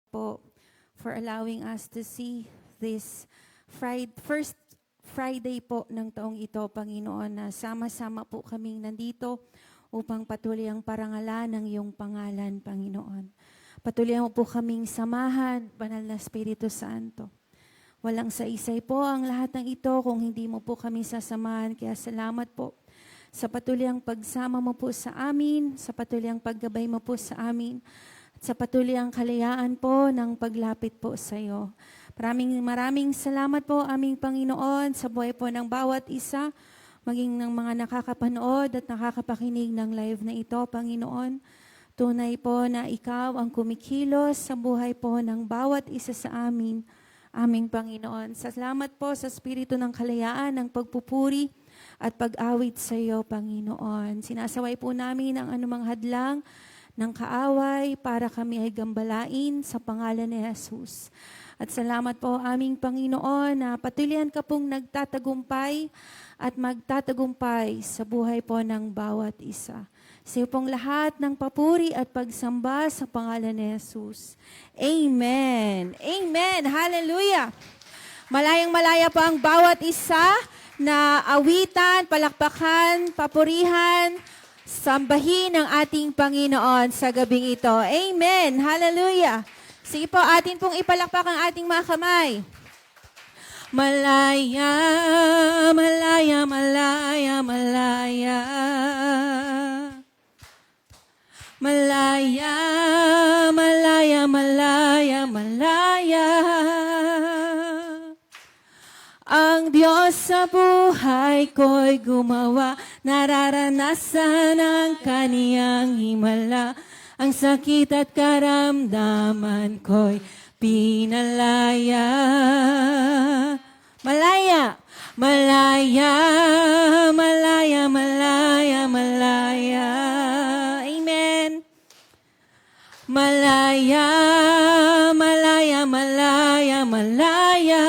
po for allowing us to see this first Friday po ng taong ito, Panginoon, na sama-sama po kaming nandito upang patuloy ang parangalan ng iyong pangalan, Panginoon. Patuloy mo po kaming samahan, Banal na Espiritu Santo. Walang saisay po ang lahat ng ito kung hindi mo po kami sasamahan. Kaya salamat po sa patuloy ang pagsama mo po sa amin, sa patuloy ang paggabay mo po sa amin, at sa patuloy ang kalayaan po ng paglapit po sa iyo. Maraming salamat po aming Panginoon sa buhay po ng bawat isa, maging ng mga nakakapanood at nakakapakinig ng live na ito, Panginoon. Tunay po na ikaw ang kumikilos sa buhay po ng bawat isa sa amin, aming Panginoon. Salamat po sa Espiritu ng kalayaan, ng pagpupuri at pag-awit sa iyo, Panginoon. Sinasaway po namin ang anumang hadlang ng kaaway para kami ay gambalain sa pangalan ni Jesus. At salamat po aming Panginoon na patuloy ka pong nagtatagumpay at magtatagumpay sa buhay po ng bawat isa. Sa iyo pong lahat ng papuri at pagsamba sa pangalan ni Jesus. Amen. Amen. Hallelujah. Malayang-malaya po ang bawat isa na awitan, palakpakan, papurihan, sambahin ang ating Panginoon sa gabing ito. Amen. Hallelujah. Sige po, atin pong ipalakpak ang ating mga kamay. Malaya, malaya, malaya, malaya. Malaya, malaya, malaya, malaya. Ang Diyos sa buhay ko'y gumawa, nararanasan ang kaniyang himala. Ang sakit at karamdaman ko'y pinalaya. Malaya, malaya, malaya, malaya, malaya. Amen. Malaya, malaya, malaya, malaya.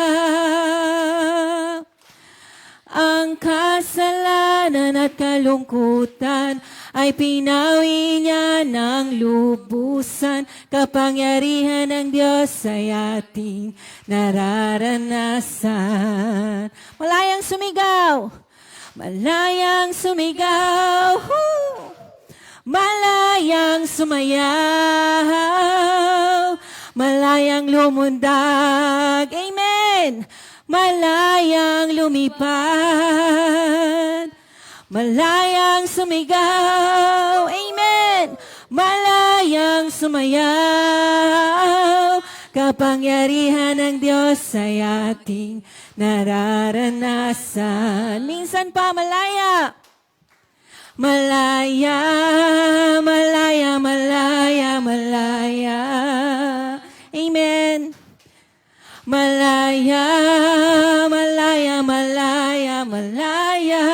Ang kasalanan at kalungkutan ay pinawi niya ng lubusan. Kapangyarihan ng Diyos ay ating nararanasan. Malayang sumigaw! Malayang sumigaw! Woo! Malayang sumayaw! Malayang lumundag! Amen! Malayang lumipad! Malayang sumigaw, amen. Malayang sumayaw, kapangyarihan ng Diyos ay ating nararanasan. Minsan pa malaya. Malaya, malaya, malaya, malaya. Amen. Malaya, malaya, malaya, malaya.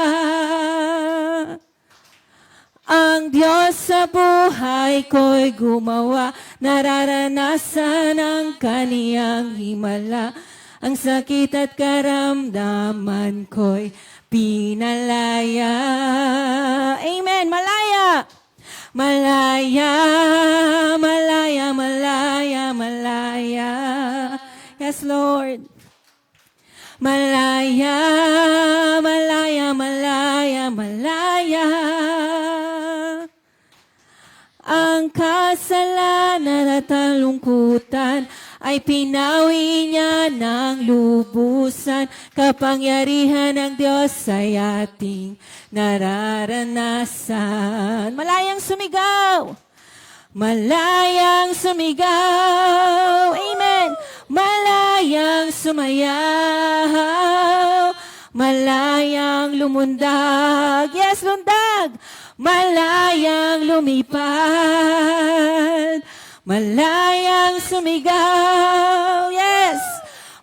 Ang Diyos sa buhay ko'y gumawa, nararanasan ang kaniyang himala. Ang sakit at karamdaman ko'y pinalaya. Amen. Malaya. Malaya, malaya, malaya, malaya. Yes, Lord. Malaya, malaya, malaya, malaya. Ang kasalanan at kalungkutan ay pinawi niya ng lubusan. Kapangyarihan ng Diyos ay ating nararanasan. Malayang sumigaw! Malayang sumigaw! Amen! Malayang sumayaw! Malayang lumundag! Yes, lundag! Malayang lumipad, malayang sumigaw, yes,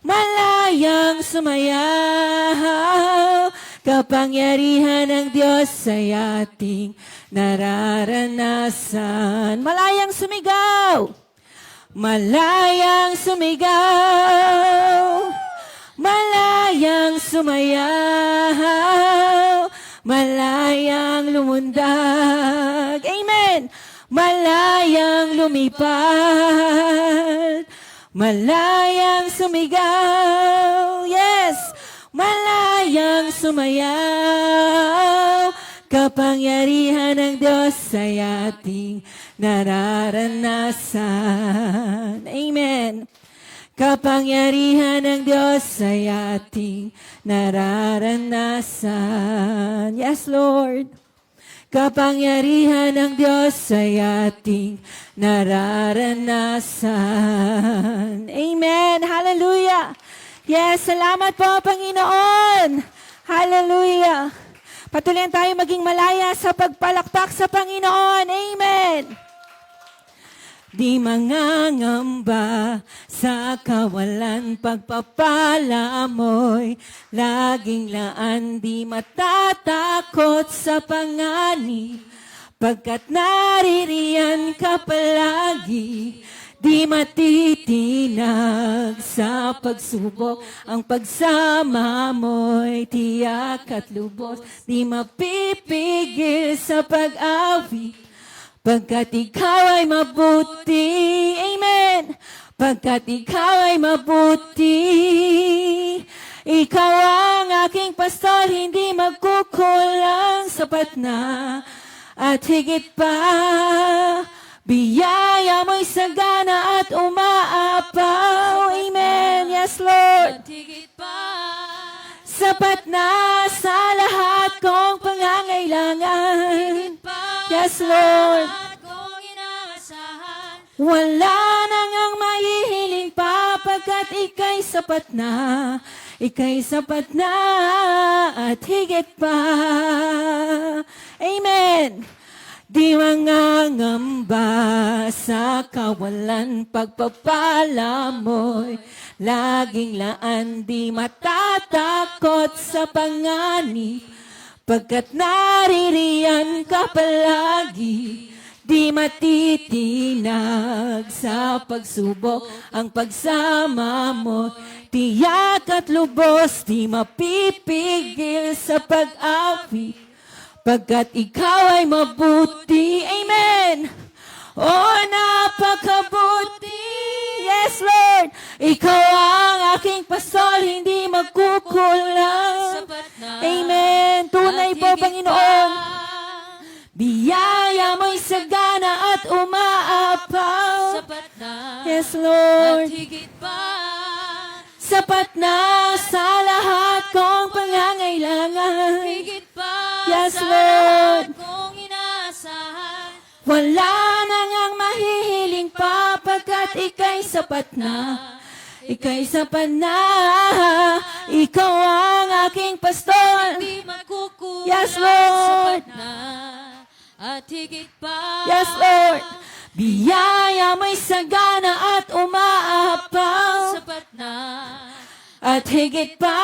malayang sumayaw, kapangyarihan ng Diyos ay ating nararanasan. Malayang sumigaw, malayang sumigaw, malayang sumayaw, malayang lumundag. Amen. Malayang lumipad. Malayang sumigaw, yes! Malayang sumayaw, kapangyarihan ng Diyos ay ating nararanasan. Amen. Kapangyarihan ng Diyos ay ating nararanasan. Yes, Lord. Kapangyarihan ng Diyos ay ating nararanasan. Amen. Hallelujah. Yes, salamat po, Panginoon. Hallelujah. Patuloy tayo maging malaya sa pagpalakpak sa Panginoon. Amen. Di mangangamba sa kawalan pagpapala mo'y laging laan, di matatakot sa panganib, pagkat naririyan ka palagi. Di matitinag sa pagsubok, ang pagsama mo'y tiyak at lubos. Di mapipigil sa pag-awit, pagkat ikaw ay mabuti. Amen. Pagkat ikaw ay mabuti. Ikaw ang aking pastor, hindi magkukulang, sapat na at higit pa. Biyaya mo'y sagana at umaapaw. Amen. Yes, Lord. At higit pa. Sapat na sa lahat kong pangangailangan. Yes, Lord. Wala nang ang mahihiling pa, pagkat ika'y sapat na. Ika'y sapat na at higit pa. Amen. Di mangangamba sa kawalan pagpapala mo'y laging laan, di matatakot sa panganib, pagkat naririyan ka palagi. Di matitinag sa pagsubok, ang pagsama mo tiyak at lubos. Di mapipigil sa pag-awit, pagkat ikaw ay mabuti. Amen. Oh, napakabuti. Yes, Lord. Ikaw ang aking pastor, hindi magkukulang. Amen. Tunay po, Panginoon. Biyaya mo'y sagana at umaapaw. Sapat na. Yes, Lord. At higit pa. Sapat na sa lahat kong pangangailangan. Higit pa. Yes, sa Lord. lahat kong inaasahan. Wala nang ang mahihiling pa, pagkat ika'y sapat na. Ika'y sapat na. Ikaw ang aking pastor. Hindi magkukulang. Yes, Lord. Sapat na. At higit pa. Yes, Lord. Biyaya mo'y sagana at umaapaw. Sapat na. At higit pa.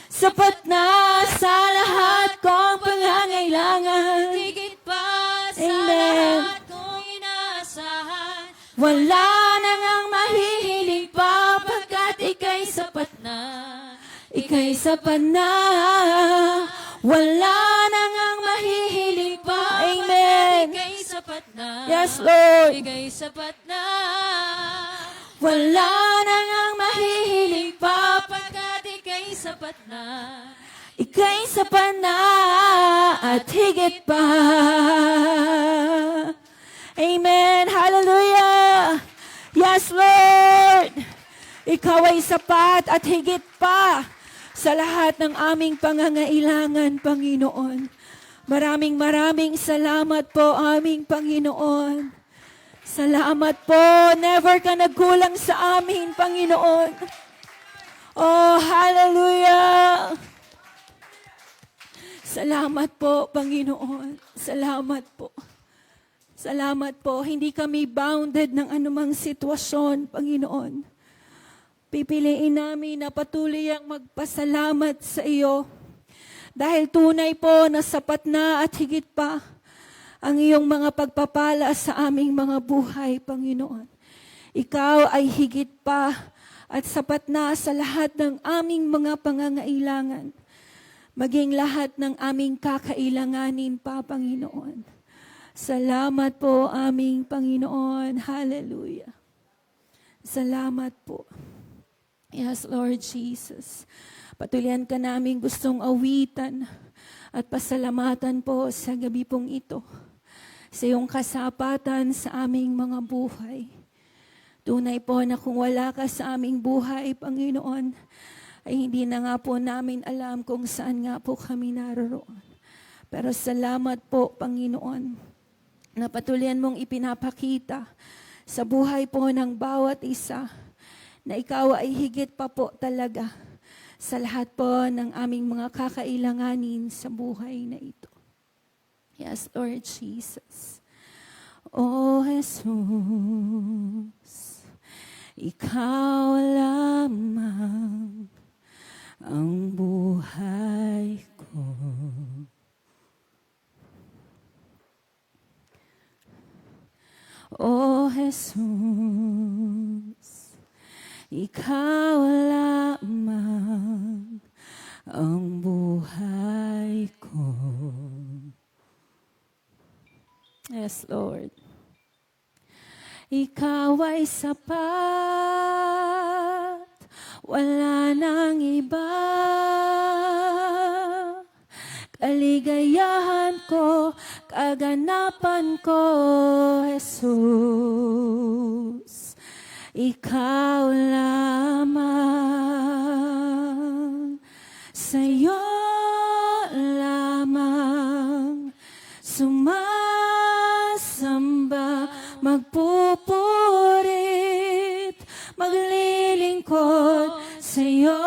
Sapat na sa lahat kong pangangailangan. Higit pa. Sa Amen. lahat kong inaasahan. Wala nang ang mahihiling pa, pagkat ika'y sapat na. Ika'y sapat na. Wala nang ang mahihiling pa. Amen. Ika'y sapat na. Yes, Lord. Ika'y sapat na. Wala nang ang mahihiling pa, Pagkat ika'y sapat na. ika'y sapat na at higit pa. Amen. Hallelujah. Yes, Lord. Ikaw ay sapat at higit pa sa lahat ng aming pangangailangan, Panginoon. Maraming salamat po, aming Panginoon. Salamat po. Never ka nagkulang sa amin, Panginoon. Oh, hallelujah. Salamat po, Panginoon. Salamat po. Salamat po. Hindi kami bounded ng anumang sitwasyon, Panginoon. Pipiliin namin na patuloy ang magpasalamat sa iyo. Dahil tunay po na sapat na at higit pa ang iyong mga pagpapala sa aming mga buhay, Panginoon. Ikaw ay higit pa at sapat na sa lahat ng aming mga pangangailangan. Maging lahat ng aming kakailanganin pa, Panginoon. Salamat po aming Panginoon. Hallelujah. Salamat po. Yes, Lord Jesus. Patuloyan ka namin gustong awitan at pasalamatan po sa gabi pong ito sa iyong kasapatan sa aming mga buhay. Tunay po na kung wala ka sa aming buhay, Panginoon, ay hindi na nga po namin alam kung saan nga po kami naroroon. Pero salamat po, Panginoon, na patuloyan mong ipinapakita sa buhay po ng bawat isa na ikaw ay higit pa po talaga sa lahat po ng aming mga kakailanganin sa buhay na ito. Yes, Lord Jesus. O Jesus, ikaw lamang ang buhay ko. O Jesus, ikaw lamang ang buhay ko. Yes, Lord. Ikaw ay sapat, wala nang iba. Kaligayahan ko, kaganapan ko, Jesus. Ikaw lamang, sa'yo lamang sumasamba, magpupurit, maglilingkod sa'yo.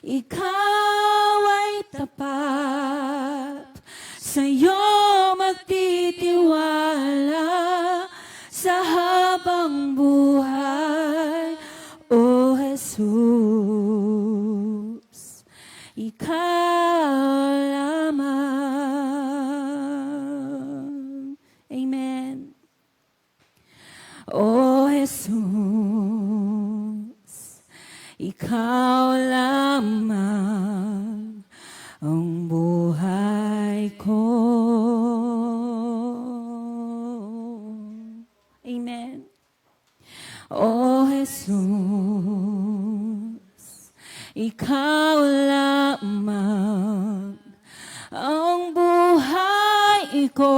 Ikaw ay tapat, sa'yo magtitiwala sa habang buhay, O Jesus. Ikaw lamang. Amen. O Jesus, ikaw lamang ang buhay ko. Amen. O Jesus, ikaw lamang ang buhay ko.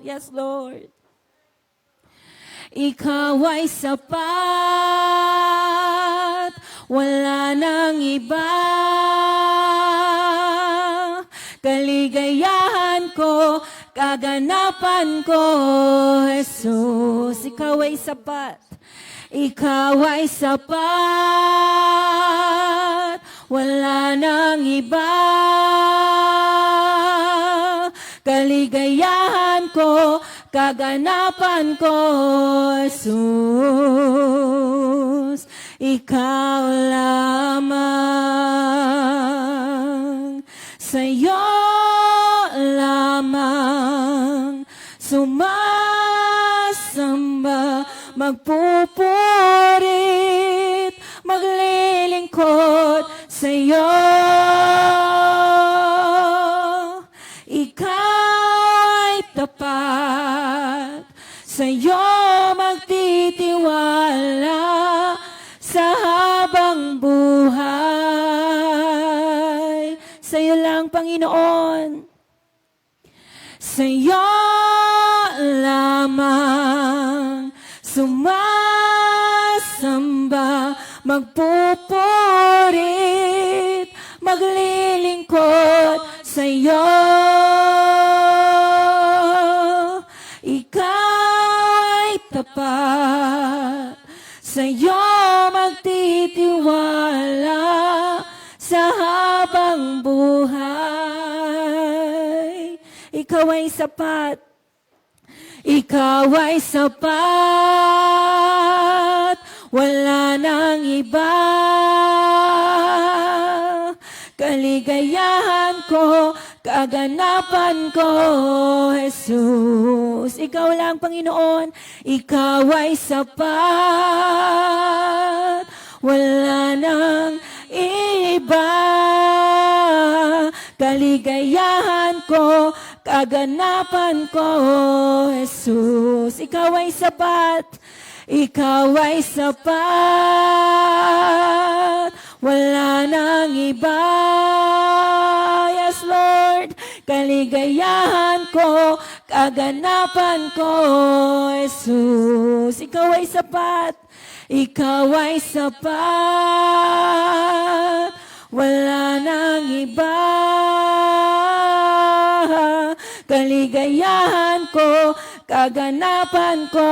Yes, Lord. Ikaw ay sapat, wala nang iba. Kaligayahan ko, kaganapan ko, Jesus. Ikaw ay sapat. Ikaw ay sapat, wala nang iba. Kaligayahan ko, kaganapan ko, Jesus. Ikaw lamang, sa'yo lamang sumasamba, magpupurit, maglilingkod sa'yo. Ika'y tapat, sa'yo magtitiwala sa habang buhay. Sa'yo lang, Panginoon. Sa'yo lamang sumasamba, magpupurit, maglilingkod sa'yo. Ika'y tapat, sa'yo magtitiwala sa habang buhay. Ikaw ay sapat. Ikaw ay sapat, wala nang iba. Kaligayahan ko, kaganapan ko, Jesus. Ikaw lang, Panginoon. Ikaw ay sapat, wala nang iba. Kaligayahan ko, kaganapan ko, Jesus. Ikaw ay sapat, ikaw ay sapat, wala nang iba. Yes, Lord, kaligayahan ko, kaganapan ko, Jesus. Ikaw ay sapat, ikaw ay sapat, wala nang iba. Kaligayahan ko, kaganapan ko,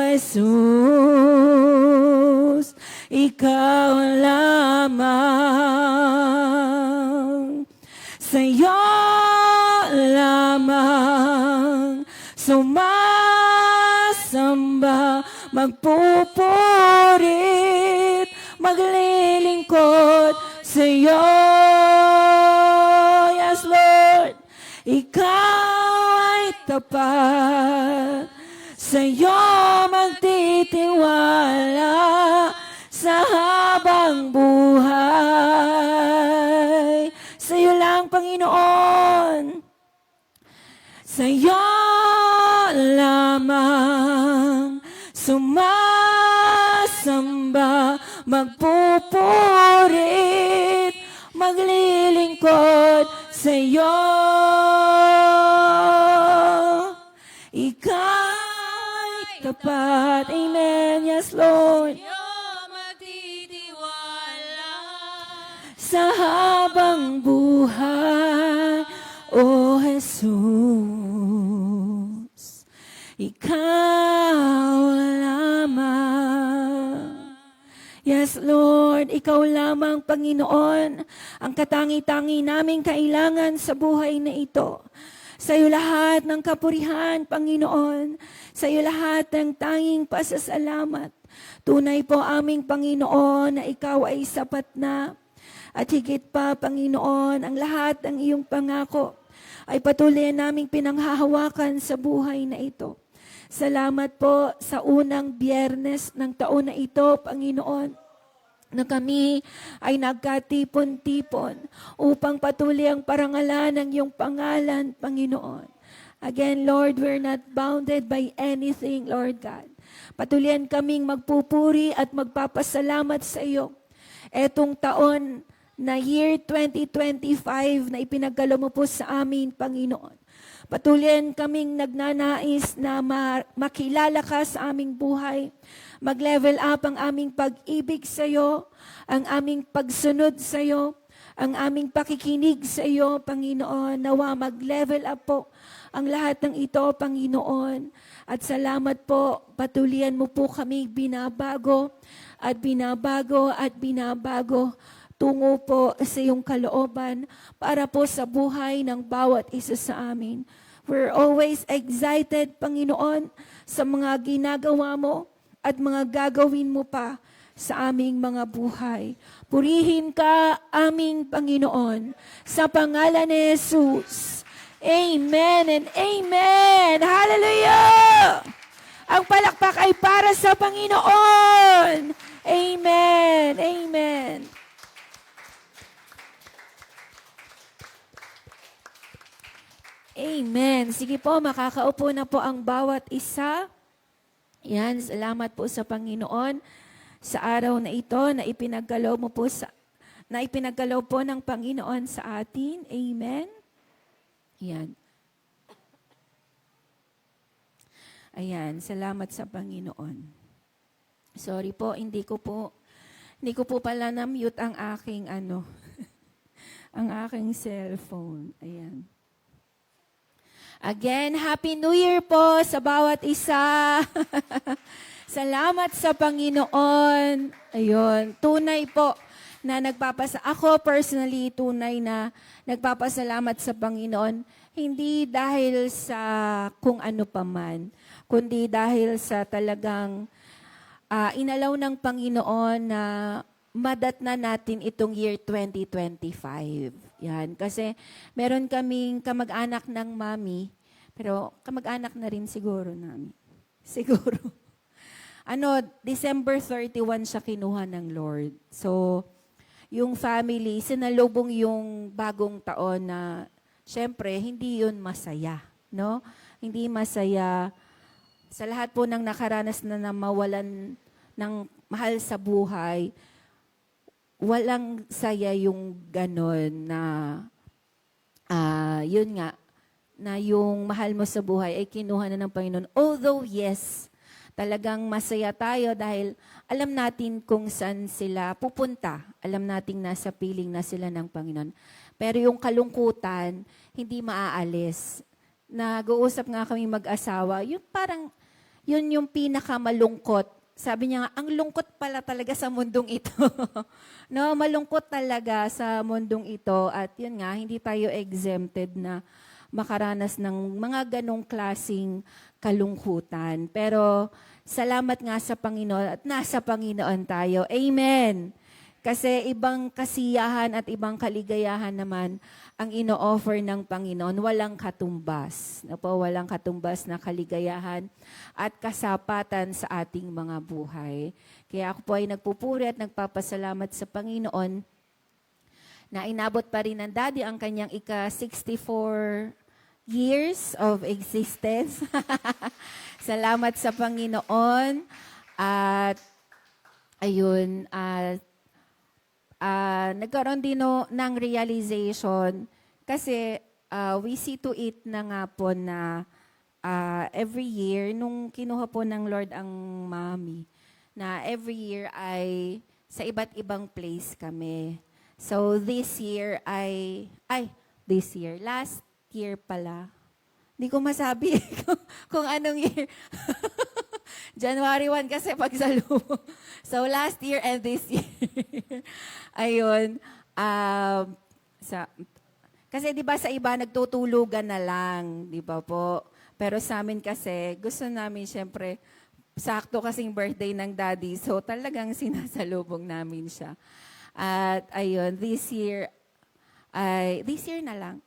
Jesus. Ikaw lamang, sa'yo lamang sumasamba, magpupurit, maglilingkod sa'yo. Yes, Lord, ikaw ay tapat, sa'yo magtitiwala sa habang buhay. Sa'yo lang, Panginoon, sa'yo lamang sumasamba, magpupurit, maglilingkod sa'yo. Ikaw ay tapat. Amen. Yes, Lord. Sa'yo magtitiwala. Sa habang buhay, O Jesus, ikaw lamang. Yes, Lord, ikaw lamang, Panginoon, ang katangi-tangi naming kailangan sa buhay na ito. Sa iyo lahat ng kapurihan, Panginoon. Sa iyo lahat ng tanging pasasalamat. Tunay po aming Panginoon na ikaw ay sapat na. At higit pa, Panginoon, ang lahat ng iyong pangako ay patuloy naming pinanghahawakan sa buhay na ito. Salamat po sa unang Biyernes ng taon na ito, Panginoon, na kami ay nagkatipon-tipon upang patuloy ang parangalan ng iyong pangalan, Panginoon. Again, Lord, we're not bounded by anything, Lord God. Patuloyan kaming magpupuri at magpapasalamat sa iyo. Etong taon na year 2025 na ipinagkaloob mo po sa amin, Panginoon. Patuloyan kaming nagnanais na makilala ka sa aming buhay. Mag-level up ang aming pag-ibig sa iyo, ang aming pagsunod sa iyo, ang aming pakikinig sa iyo, Panginoon. Nawa mag-level up po ang lahat ng ito, Panginoon. At salamat po, patuloyan mo po kami binabago at binabago at binabago tungo po sa iyong kalooban para po sa buhay ng bawat isa sa amin. We're always excited, Panginoon, sa mga ginagawa mo at mga gagawin mo pa sa aming mga buhay. Purihin ka, aming Panginoon, sa pangalan ni Jesus. Amen and amen. Hallelujah! Ang palakpak ay para sa Panginoon. Amen. Amen. Amen. Sige po, makakaupo na po ang bawat isa. Yan, salamat po sa Panginoon sa araw na ito na ipinagkaloob mo po na ipinagkaloob po ng Panginoon sa atin. Amen. Yan. Ayan, salamat sa Panginoon. Sorry po, hindi ko po pala na-mute ang aking ang aking cellphone. Ayan. Again, Happy New Year po sa bawat isa. Salamat sa Panginoon. Ayun, tunay po na ako personally, tunay na nagpapasalamat sa Panginoon, hindi dahil sa kung ano pa man, kundi dahil sa talagang inalaw ng Panginoon na madatna natin itong year 2025. Yan. Kasi meron kaming kamag-anak ng mami, pero kamag-anak na rin siguro namin. Siguro. December 31 siya kinuha ng Lord. So, yung family, sinalubong yung bagong taon na syempre, hindi yun masaya, no? Hindi masaya sa lahat po ng nakaranas na mawalan ng mahal sa buhay, walang saya yung ganon na, yun nga, na yung mahal mo sa buhay ay kinuha na ng Panginoon. Although, yes, talagang masaya tayo dahil alam natin kung saan sila pupunta. Alam nating nasa piling na sila ng Panginoon. Pero yung kalungkutan, hindi maaalis. Nag-uusap nga kami mag-asawa, yung parang, yun yung pinakamalungkot. Sabi niya nga, ang lungkot pala talaga sa mundong ito. No, malungkot talaga sa mundong ito. At yun nga, hindi tayo exempted na makaranas ng mga ganong klasing kalungkutan. Pero salamat nga sa Panginoon at nasa Panginoon tayo. Amen. Kasi ibang kasiyahan at ibang kaligayahan naman ang ino-offer ng Panginoon. Walang katumbas. Walang katumbas na kaligayahan at kasapatan sa ating mga buhay. Kaya ako po ay nagpupuri at nagpapasalamat sa Panginoon na inabot pa rin ng Daddy ang kanyang ika-64 years of existence. Salamat sa Panginoon. At ayun, nagkaroon din ng realization kasi we see to it na nga po na every year, nung kinuha po ng Lord ang mami, na every year ay sa iba't ibang place kami. So this year last year pala, hindi ko masabi kung anong year. January 1 kasi pagsalubong. So last year and this year. Ayun. Kasi 'di ba sa iba nagtutulugan na lang, 'di ba po? Pero sa amin kasi gusto namin syempre sakto kasing birthday ng Daddy. So talagang sinasalubong namin siya. At ayun, this year na lang.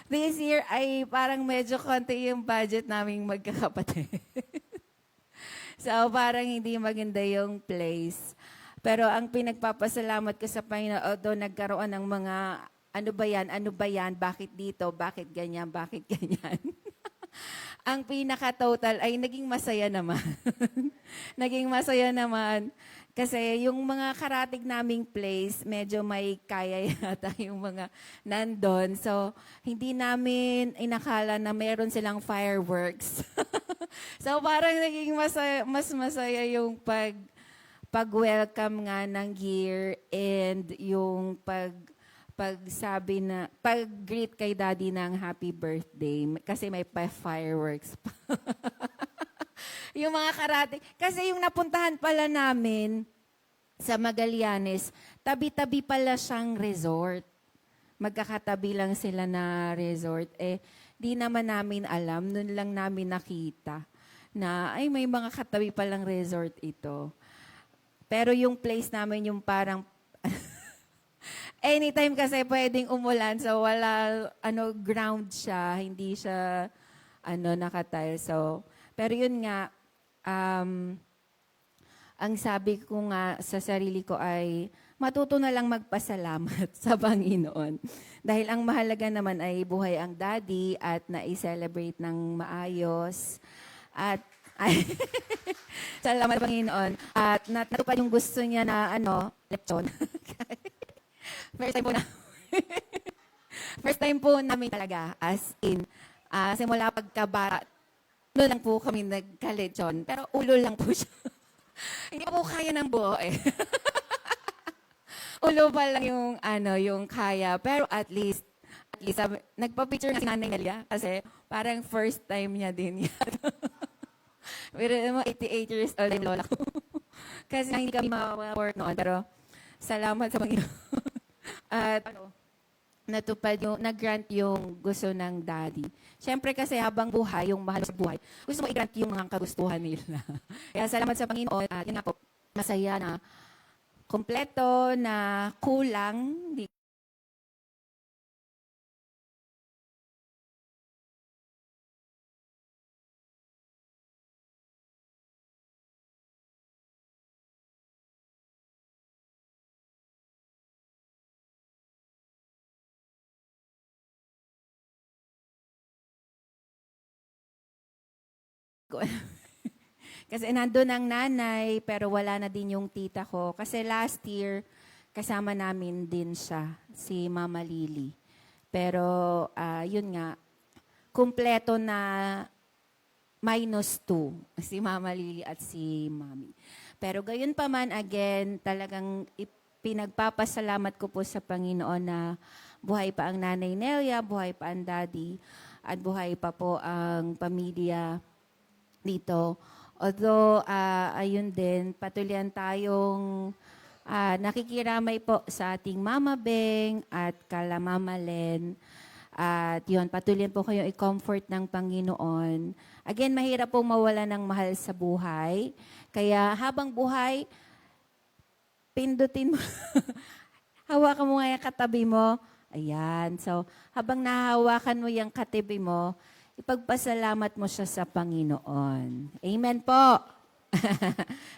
This year ay parang medyo konti yung budget naming magkakapatid. So, parang hindi maganda yung place. Pero ang pinagpapasalamat ko sa Panginoon, although nagkaroon ng mga, ano ba yan, bakit dito, bakit ganyan. Ang pinaka-total ay naging masaya naman. Naging masaya naman. Kasi yung mga karatig naming place, medyo may kaya yata yung mga nandun. So, hindi namin inakala na meron silang fireworks. So, parang naging mas masaya yung pag-welcome nga ng year and yung pag-greet kay Daddy ng happy birthday. Kasi may fireworks pa. Yung mga karate. Kasi yung napuntahan pala namin sa Magallanes, tabi-tabi pala siyang resort. Magkakatabi lang sila na resort. Di naman namin alam, nun lang namin nakita na ay may mga katabi palang resort ito. Pero yung place namin yung parang anytime kasi pwedeng umulan, so wala ground siya, hindi siya nakatile. So pero yun nga, ang sabi ko nga sa sarili ko ay matuto na lang magpasalamat sa Panginoon. Dahil ang mahalaga naman ay buhay ang Daddy at na-celebrate ng maayos. At salamat Panginoon. At natupad yung gusto niya na lechon. First time po namin talaga, as in, simula pagkabata, ulo lang po kami nagka-lechon, pero ulo lang po siya. Hindi po kaya ng buo eh. Ulo pa lang yung kaya, pero at least nagpa-picture na si Nanay Nelia kasi parang first time niya din yan. Pero 88 years old yung lola ko. Kasi hindi kami ma-work noon, pero salamat sa Panginoon. At natupad nag-grant yung gusto ng Daddy. Siyempre kasi habang buhay, yung mahal sa buhay, gusto mo i-grant yung mga kagustuhan nila. Kaya salamat sa Panginoon at yun nga po, masaya na kompleto na kulang, ko alam. Kasi nandun ang nanay, pero wala na din yung tita ko. Kasi last year, kasama namin din siya, si Mama Lily. Pero, yun nga, kumpleto na -2, si Mama Lily at si Mami. Pero gayon pa man, again, talagang pinagpapasalamat ko po sa Panginoon na buhay pa ang Nanay Nelia, buhay pa ang Daddy, at buhay pa po ang pamilya dito. Although, ayun din, patuloy tayong nakikiramay po sa ating Mama Beng at kala Mama Len. At yun, patuloy po kayong i-comfort ng Panginoon. Again, mahirap pong mawala ng mahal sa buhay. Kaya habang buhay, pindutin mo. Hawakan mo nga yung katabi mo. Ayan. So, habang nahawakan mo yung katabi mo, ipagpasalamat mo siya sa Panginoon. Amen po.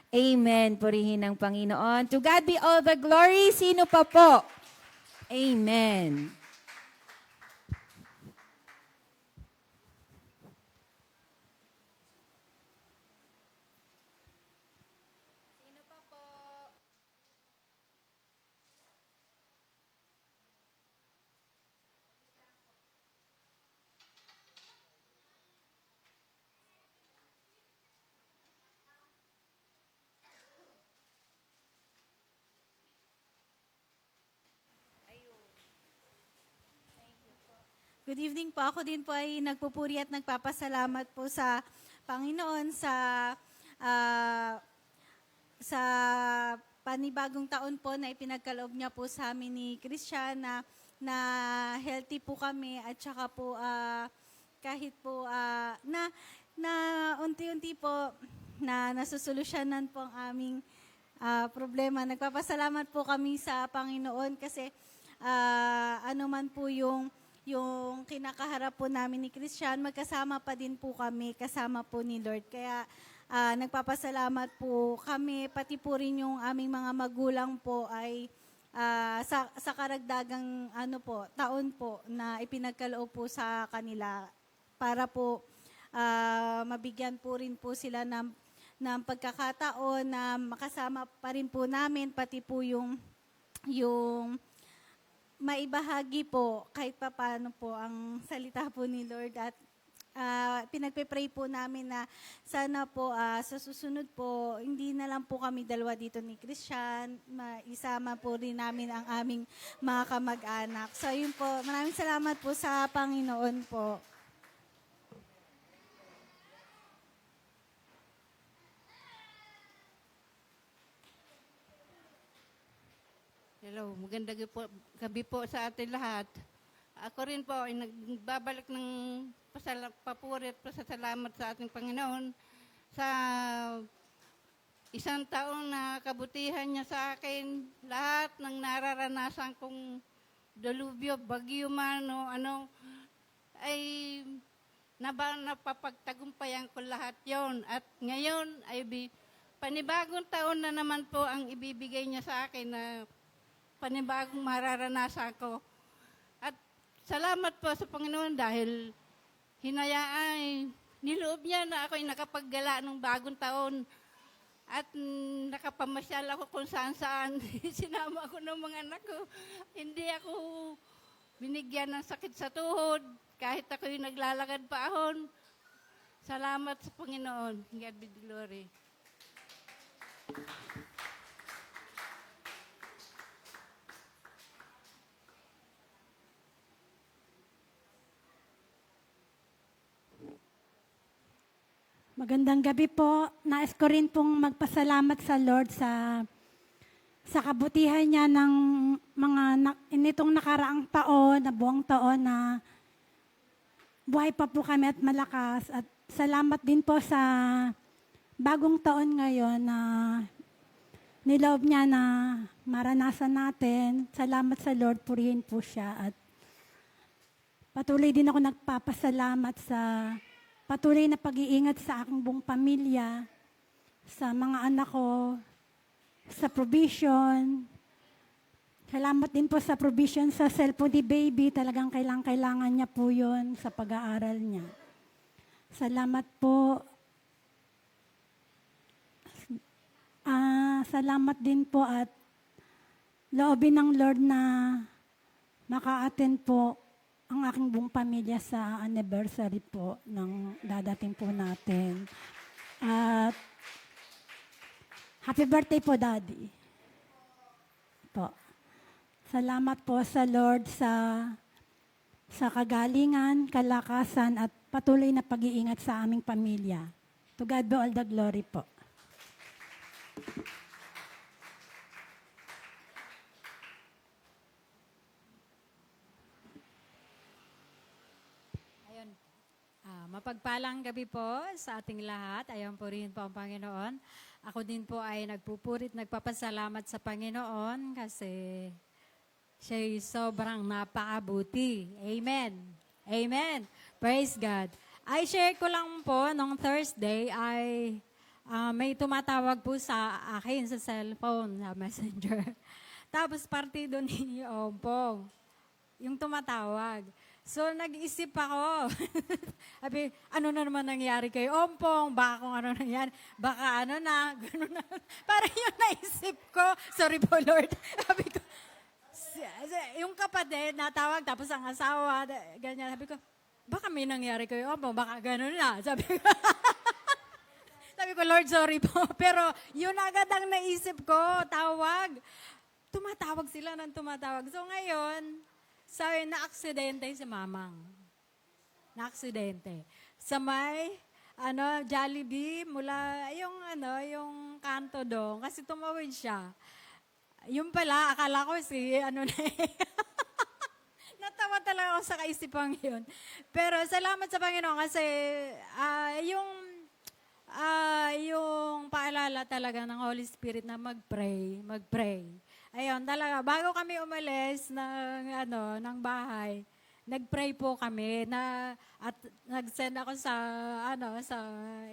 Amen. Purihin ng Panginoon. To God be all the glory. Sino pa po? Amen. Good evening po. Ako din po ay nagpupuri at nagpapasalamat po sa Panginoon sa panibagong taon po na ipinagkaloob niya po sa amin ni Christian na healthy po kami at saka po kahit po na unti-unti po na nasusolusyonan po ang aming problema. Nagpapasalamat po kami sa Panginoon kasi ano man po yung kinakaharap po namin ni Christian, magkasama pa din po kami, kasama po ni Lord. Kaya nagpapasalamat po kami, pati po rin yung aming mga magulang po ay sa karagdagang taon po na ipinagkaloob po sa kanila para po mabigyan po rin po sila ng pagkakataon na makasama pa rin po namin, pati po yung maibahagi po kahit paano po ang salita po ni Lord at pinagpe-pray po namin na sana po sa susunod po hindi na lang po kami dalawa dito ni Christian, isama po rin namin ang aming mga kamag-anak. So yun po, maraming salamat po sa Panginoon po. Hello, magandang gabi po sa atin lahat. Ako rin po ay nagbabalik ng papuri at pasasalamat sa ating Panginoon sa isang taong na kabutihan niya sa akin. Lahat ng nararanasan kong delubyo, bagyo man o ay napapagtagumpayan ko lahat yon. At ngayon ay panibagong taon na naman po ang ibibigay niya sa akin na panibagong mararanasan ko. At salamat po sa Panginoon dahil niloob niya na ako'y nakapaggala ng bagong taon at nakapamasyal ako kung saan-saan. Sinama ako ng mga anak ko. Hindi ako binigyan ng sakit sa tuhod kahit ako'y naglalakad paahon. Salamat sa Panginoon. God be the glory. Magandang gabi po. Nais ko rin pong magpasalamat sa Lord sa kabutihan niya ng nitong nakaraang taon, na buong taon na buhay pa po kami at malakas. At salamat din po sa bagong taon ngayon na niloob niya na maranasan natin. Salamat sa Lord, purihin po siya. At patuloy din ako nagpapasalamat sa patuloy na pag-iingat sa aking buong pamilya, sa mga anak ko, sa provision. Salamat din po sa provision sa cellphone ni baby. Talagang kailangan niya po yun sa pag-aaral niya. Salamat po Salamat din po at loobin ng Lord na maka-attend po ang aking buong pamilya sa anniversary po ng dadating po natin. At happy birthday po, Daddy. Po. Salamat po sa Lord sa kagalingan, kalakasan at patuloy na pag-iingat sa aming pamilya. To God be all the glory po. Ayun. Mapagpalang gabi po sa ating lahat. Ayan po rin po ang Panginoon. Ako din po ay nagpupurit, nagpapasalamat sa Panginoon kasi siya'y sobrang napakabuti. Amen. Amen. Praise God. I share ko lang po, nung Thursday ay may tumatawag po sa akin sa cellphone, sa messenger. Tapos partido ni Ompong, yung tumatawag. So, nag-isip ako. Sabi, ano na naman nangyari kay Ompong? Baka kung ano nangyari. Baka ano na, gano'n na. Parang yung naisip ko. Sorry po, Lord. Sabi ko, yung kapatid natawag, tapos ang asawa, ganyan. Sabi ko, baka may nangyari kay Ompong. Baka gano'n na. Sabi ko, sabi ko, Lord, sorry po. Pero yun agad ang naisip ko, tawag. Tumatawag sila ng tumatawag. So ngayon, sabi, na-aksidente si Mamang. Na-aksidente. Sa may, Jollibee, mula, yung kanto doon. Kasi tumawid siya. Yung pala, akala ko natawa talaga ako sa kaisipang yun. Pero salamat sa Panginoon kasi yung paalala talaga ng Holy Spirit na mag-pray. Ayun, talaga, bago kami umalis ng bahay, nag-pray po kami at nag-send ako sa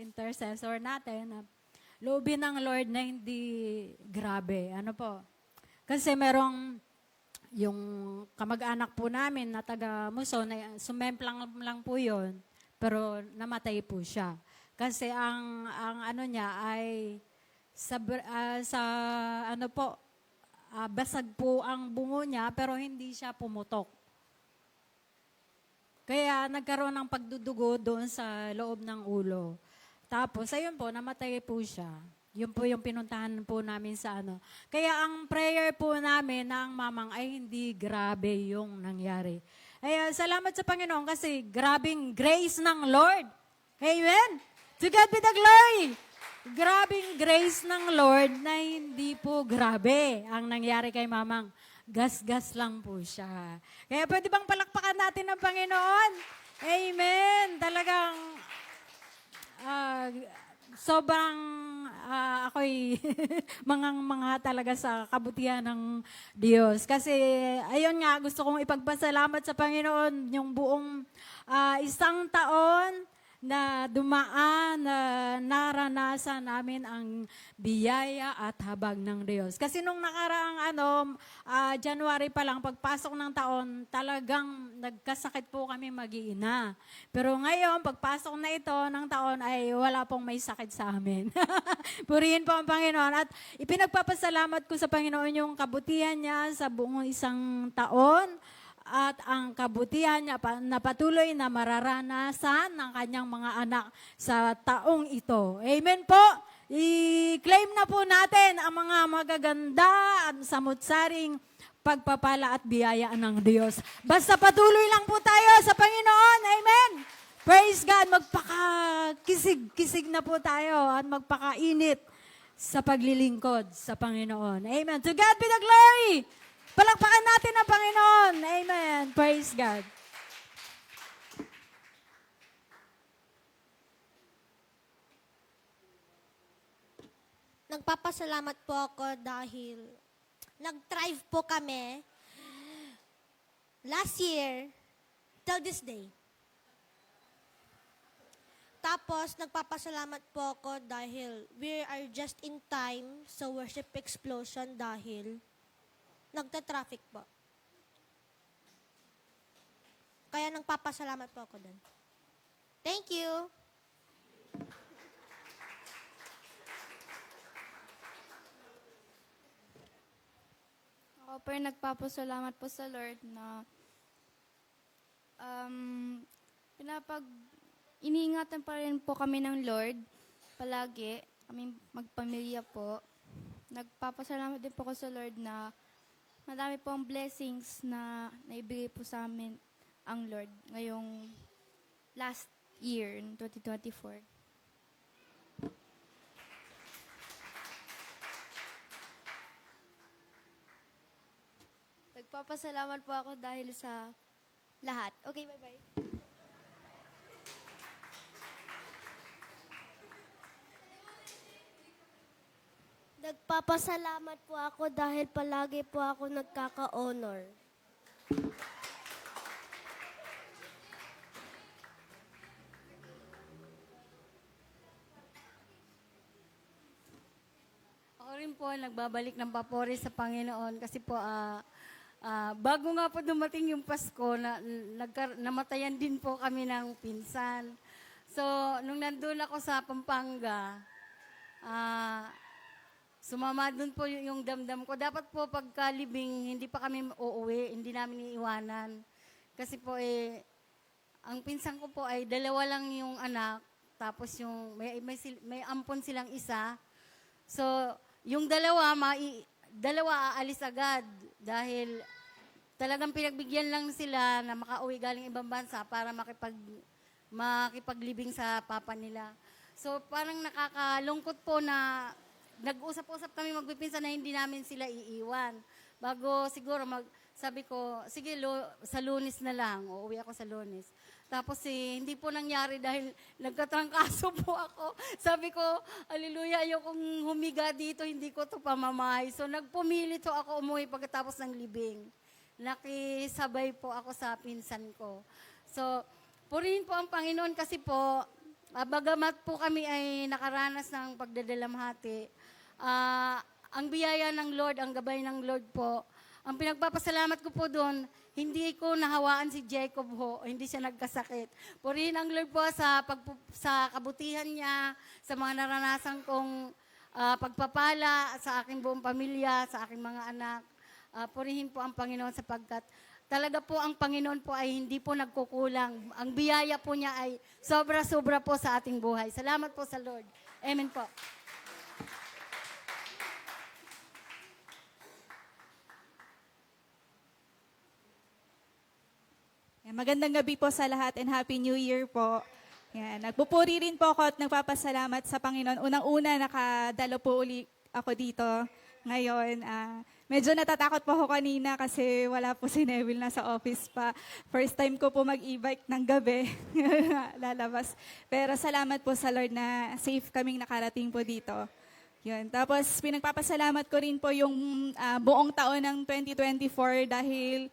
intercessor natin na loobin ng Lord na hindi grabe. Ano po? Kasi merong yung kamag-anak po namin na taga Muso, sumemplang lang po yun, pero namatay po siya. Kasi ang ano niya ay basag po ang bungo niya pero hindi siya pumutok. Kaya nagkaroon ng pagdudugo doon sa loob ng ulo. Tapos ayun po, namatay po siya. Yun po yung pinuntahan po namin sa Kaya ang prayer po namin ng Mamang ay hindi grabe yung nangyari. Ay, salamat sa Panginoon kasi grabing grace ng Lord. Amen? To God be the glory. Grabing grace ng Lord na hindi po grabe ang nangyari kay Mamang. Gas-gas lang po siya. Kaya pwede bang palakpakan natin ang Panginoon? Amen. Talagang sobrang ako'y mga talaga sa kabutihan ng Diyos. Kasi ayun nga, gusto kong ipagpasalamat sa Panginoon yung buong isang taon na dumaan, na naranasan namin ang biyaya at habag ng Diyos. Kasi nung nakaraang January pa lang, pagpasok ng taon, talagang nagkasakit po kami mag-iina. Pero ngayon, pagpasok na ito ng taon, ay wala pong may sakit sa amin. Purihin po ang Panginoon. At ipinagpapasalamat ko sa Panginoon yung kabutihan niya sa buong isang taon, at ang kabutihan niya na patuloy na mararanasan ng kanyang mga anak sa taong ito. Amen po. I-claim na po natin ang mga magaganda at samut-saring pagpapala at biyaya ng Diyos. Basta patuloy lang po tayo sa Panginoon. Amen. Praise God. Magpakakisig-kisig na po tayo at magpakainit sa paglilingkod sa Panginoon. Amen. To God be the glory. Palakpakan natin ang Panginoon. Amen. Praise God. Nagpapasalamat po ako dahil nag-thrive po kami last year till this day. Tapos, nagpapasalamat po ako dahil we are just in time sa worship explosion dahil nagta-traffic po. Kaya nagpapasalamat po ako doon. Thank you. Ako po ay nagpapasalamat po sa Lord na iniingatan pa rin po kami ng Lord palagi, kami magpamilya po. Nagpapasalamat din po ako sa Lord na madami po ang blessings na naibigay po sa amin ang Lord ngayong last year, 2024. Nagpapasalamat po ako dahil sa lahat. Okay, bye-bye. Nagpapasalamat po ako dahil palagi po ako nagkaka-honor. Ako rin po nagbabalik ng papuri sa Panginoon kasi po bago nga po dumating yung Pasko, namatayan din po kami ng pinsan. So, nung nandun ako sa Pampanga, sumama dun po yung damdam ko. Dapat po pagkalibing, hindi pa kami uuwi, hindi namin iiwanan. Kasi po ang pinsan ko po ay dalawa lang yung anak, tapos yung may ampon silang isa. So, yung dalawa aalis agad dahil talagang pinagbigyan lang sila na makauwi galing ibang bansa para makipaglibing sa papa nila. So, parang nakakalungkot po na nag-usap-usap kami magpipinsan na hindi namin sila iiwan. Bago siguro sabi ko, sige, sa Lunes na lang. Uuwi ako sa Lunes. Tapos hindi po nangyari dahil nagkatrangkaso po ako. Sabi ko, haleluya, ayokong humiga dito, hindi ko to pamamahay. So nagpumili to ako umuwi pagkatapos ng libing. Nakisabay po ako sa pinsan ko. So, purihin po ang Panginoon kasi po, bagamat po kami ay nakaranas ng pagdadalamhati, ang biyaya ng Lord, ang gabay ng Lord po, ang pinagpapasalamat ko po doon, hindi ko nahawaan si Jacob ho, hindi siya nagkasakit. Purihin ang Lord po sa kabutihan niya, sa mga naranasan kong pagpapala sa aking buong pamilya, sa aking mga anak. Purihin po ang Panginoon sapagkat talaga po ang Panginoon po ay hindi po nagkukulang. Ang biyaya po niya ay sobra-sobra po sa ating buhay. Salamat po sa Lord. Amen po. Magandang gabi po sa lahat and Happy New Year po. Yan. Nagpupuri rin po ako at nagpapasalamat sa Panginoon. Unang-una, nakadalo po uli ako dito ngayon. Medyo natatakot po ako kanina kasi wala po si Neville, nasa office pa. First time ko po mag-e-bike ng gabi, lalabas. Pero salamat po sa Lord na safe kaming nakarating po dito. Yun. Tapos pinagpapasalamat ko rin po yung buong taon ng 2024 dahil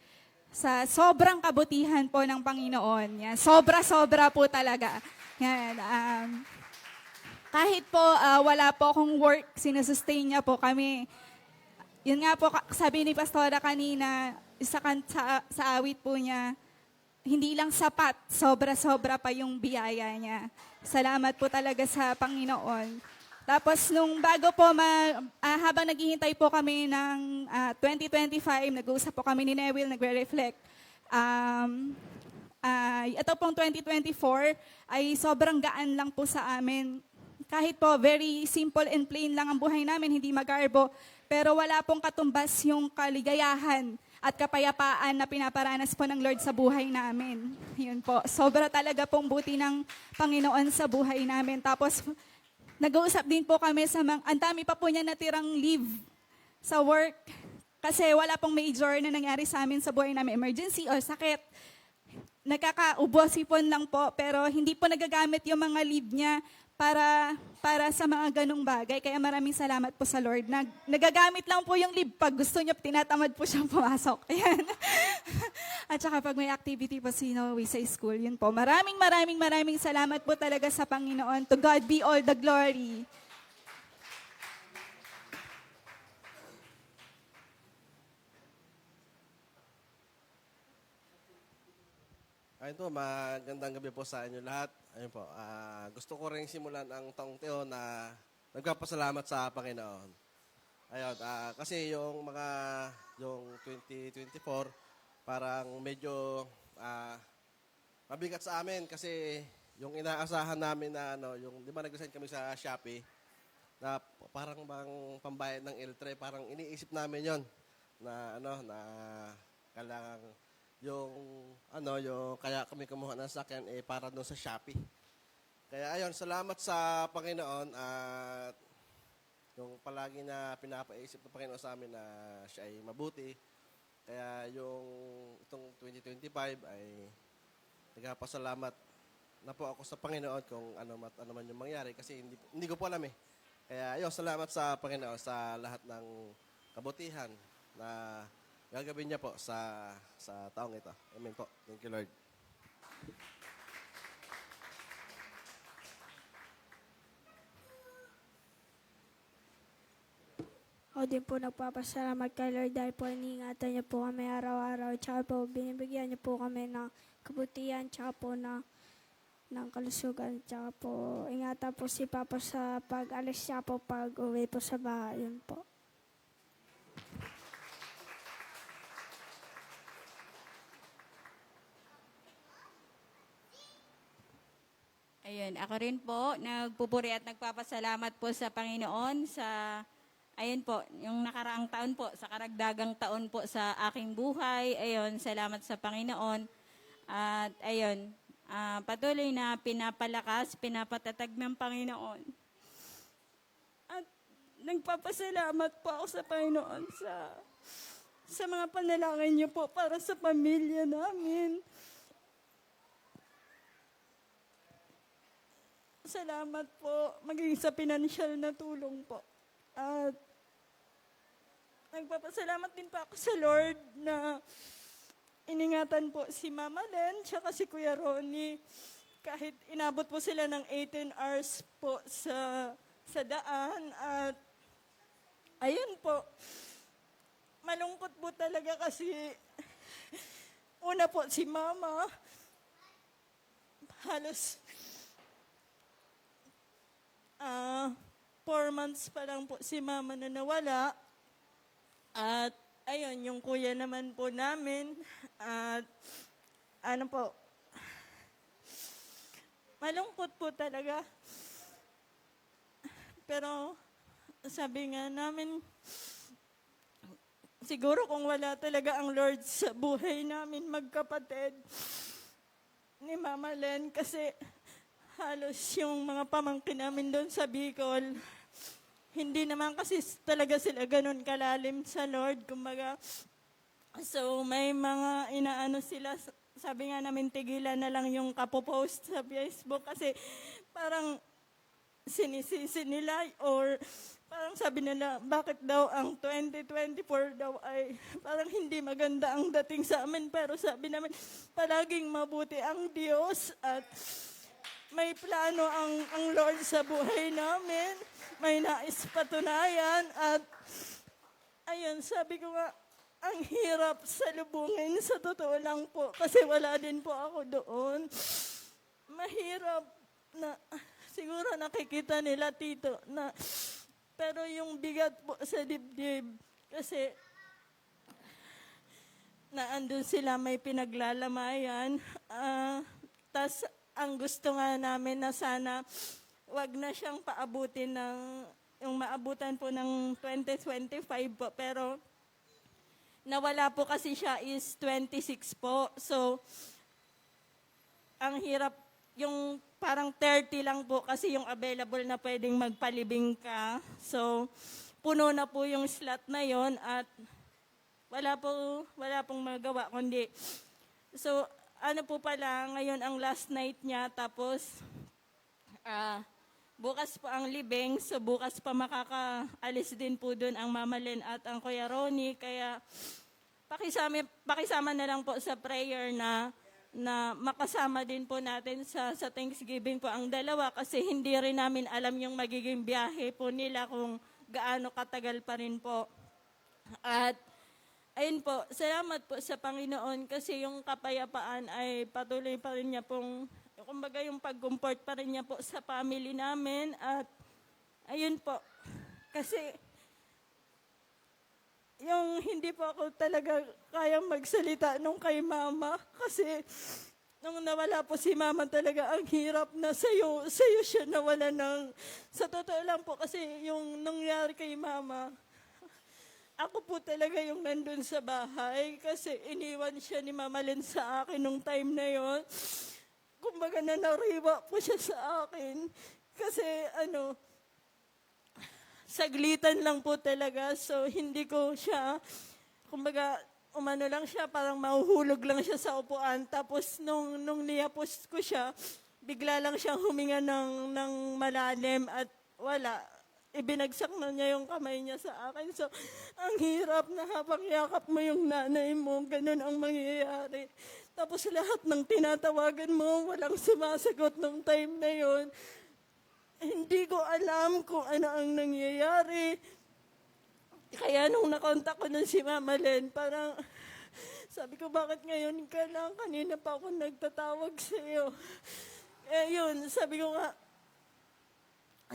sa sobrang kabutihan po ng Panginoon. Yan. Sobra-sobra po talaga. Yan. Kahit po wala po akong work, sinusustain niya po kami. Yun nga po, sabi ni Pastora kanina, sa awit po niya, hindi lang sapat, sobra-sobra pa yung biyaya niya. Salamat po talaga sa Panginoon. Tapos nung bago po, habang naghihintay po kami ng 2025, nag-uusap po kami ni Neville, nagre-reflect. Ito pong 2024 ay sobrang gaan lang po sa amin. Kahit po very simple and plain lang ang buhay namin, hindi magarbo, pero wala pong katumbas yung kaligayahan at kapayapaan na pinaparanas po ng Lord sa buhay namin. Yun po, sobra talaga pong buti ng Panginoon sa buhay namin. Tapos, nag-uusap din po kami ang dami pa po niya natirang leave sa work kasi wala pong major na nangyari sa amin sa buhay namin, emergency or sakit. Nakakaubo-sipon lang po pero hindi po nagagamit yung mga leave niya para sa mga ganong bagay. Kaya maraming salamat po sa Lord. Nagagamit lang po yung leave pag gusto niya, tinatamad po siyang pumasok. Ayan. At saka pag may activity po sa school, yun po. Maraming salamat po talaga sa Panginoon. To God be all the glory. Ayun po, magandang gabi po sa inyo lahat. Ayun po, gusto ko rin simulan ang taong teo na nagpapasalamat sa Panginoon. Ayun, kasi yung 2024, parang medyo mabigat sa amin kasi yung inaasahan namin na yung di ba nag-resign kami sa Shopee na parang bang pambayad ng L3, parang iniisip namin yon na na kailangan yung kaya kami kumuha ng sakyan para doon sa Shopee. Kaya ayun, salamat sa Panginoon at yung palagi na pinapaisip ng Panginoon sa amin na siya ay mabuti. Kaya itong 2025 ay nagpapasalamat na po ako sa Panginoon kung ano man yung mangyari kasi hindi ko po alam eh. Kaya ayun, salamat sa Panginoon sa lahat ng kabutihan na gagawin niya po sa taong ito. Amen po. Thank you, Lord. Ako din po nagpapasalamat kay Lord dahil po iniingatan niyo po kami araw-araw. Tsaka po binibigyan niyo po kami ng kabutihan, tsaka po ng kalusugan. Tsaka po ingatan po si Papa sa pag-alis niya po, pag-uwi po sa bahay. Yun po. Ayun, ako rin po, nagpupuri at nagpapasalamat po sa Panginoon ayun po, yung nakaraang taon po, sa karagdagang taon po sa aking buhay. Ayun, salamat sa Panginoon. At ayun, patuloy na pinapalakas, pinapatatag ng Panginoon. At nagpapasalamat po ako sa Panginoon sa mga panalangin niyo po para sa pamilya namin. Salamat po, maging sa pinansyal na tulong po. At nagpapasalamat din po ako sa Lord na iningatan po si Mama Len tsaka si Kuya Ronnie. Kahit inabot po sila ng 18 hours po sa daan. At ayun po, malungkot po talaga kasi una po si Mama, halos 4 months pa lang po si Mama na nawala. At ayun, yung kuya naman po namin. At malungkot po talaga. Pero sabi nga namin, siguro kung wala talaga ang Lord sa buhay namin magkapatid ni Mama Len, kasi halos yung mga pamangkin namin doon sa Bicol, hindi naman kasi talaga sila ganun kalalim sa Lord. Kumbaga, so may mga inaano sila, sabi nga namin tigilan na lang yung kapopost sa Facebook kasi parang sinisisi nila or parang sabi nila, bakit daw ang 2024 daw ay parang hindi maganda ang dating sa amin. Pero sabi namin, palaging mabuti ang Diyos at may plano ang Lord sa buhay namin. May nais patunayan. At ayun, sabi ko nga, ang hirap salubungin sa totoo lang po. Kasi wala din po ako doon. Mahirap na, siguro nakikita nila tito na, pero yung bigat po sa dibdib. Kasi naandun sila, may pinaglalamayan. Tas ang gusto nga namin na sana wag na siyang paabutin yung maabutan po ng 2025 po. Pero nawala po kasi siya is 26 po. So, ang hirap, yung parang 30 lang po kasi yung available na pwedeng magpalibing ka. So, puno na po yung slot na yon at wala pong magawa kundi. So, ano po pala, ngayon ang last night niya, tapos bukas po ang libing, so bukas pa makakaalis din po doon ang Mama Len at ang Kuya Ronnie, kaya pakisama na lang po sa prayer na makasama din po natin sa Thanksgiving po ang dalawa kasi hindi rin namin alam yung magiging biyahe po nila kung gaano katagal pa rin po. At ayun po, salamat po sa Panginoon kasi yung kapayapaan ay patuloy pa rin niya pong, kumbaga yung pag-comfort pa rin niya po sa family namin. At ayun po, kasi yung hindi po ako talaga kayang magsalita nung kay mama kasi nung nawala po si mama talaga ang hirap na sa'yo siya nawala ng, sa totoo lang po kasi yung nangyari kay mama, ako po talaga yung nandun sa bahay kasi iniwan siya ni Mama Len sa akin nung time na yon. Kumbaga nanariwa po siya sa akin kasi saglitan lang po talaga. So, hindi ko siya, kumbaga, umano lang siya, parang mahuhulog lang siya sa upuan. Tapos, nung niyapos ko siya, bigla lang siyang huminga ng malalim at wala. Ibinagsak na niya yung kamay niya sa akin. So, ang hirap na habang yakap mo yung nanay mo, ganun ang mangyayari. Tapos lahat ng tinatawagan mo, walang sumasagot nung time na yon. Hindi ko alam kung ano ang nangyayari. Kaya nung nakontak ko nun si Mama Len, parang sabi ko, bakit ngayon ka lang? Kanina pa ako nagtatawag sa iyo. Eh yun, sabi ko nga,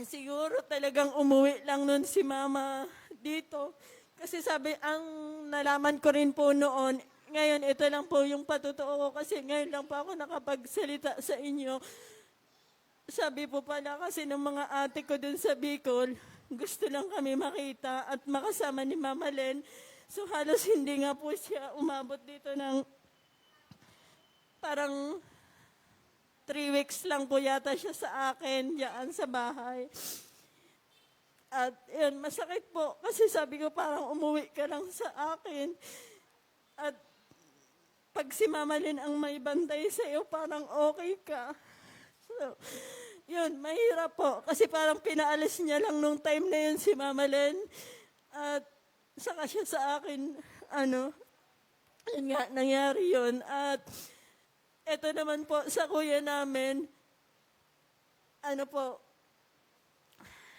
siguro talagang umuwi lang nun si Mama dito. Kasi sabi, ang nalaman ko rin po noon, ngayon ito lang po yung patotoo ko kasi ngayon lang pa ako nakapagsalita sa inyo. Sabi po pala kasi ng mga ate ko dun sa Bicol, gusto lang kami makita at makasama ni Mama Len. So halos hindi nga po siya umabot dito ng parang 3 weeks lang po yata siya sa akin, diyan sa bahay. At yun, masakit po kasi sabi ko parang umuwi ka lang sa akin. At pag si Mama Len ang may bantay sa iyo, parang okay ka. So, yun, mahirap po. Kasi parang pinaalis niya lang nung time na yun si Mama Len. At saka siya sa akin, yun nga, nangyari yun. At eto naman po sa kuya namin,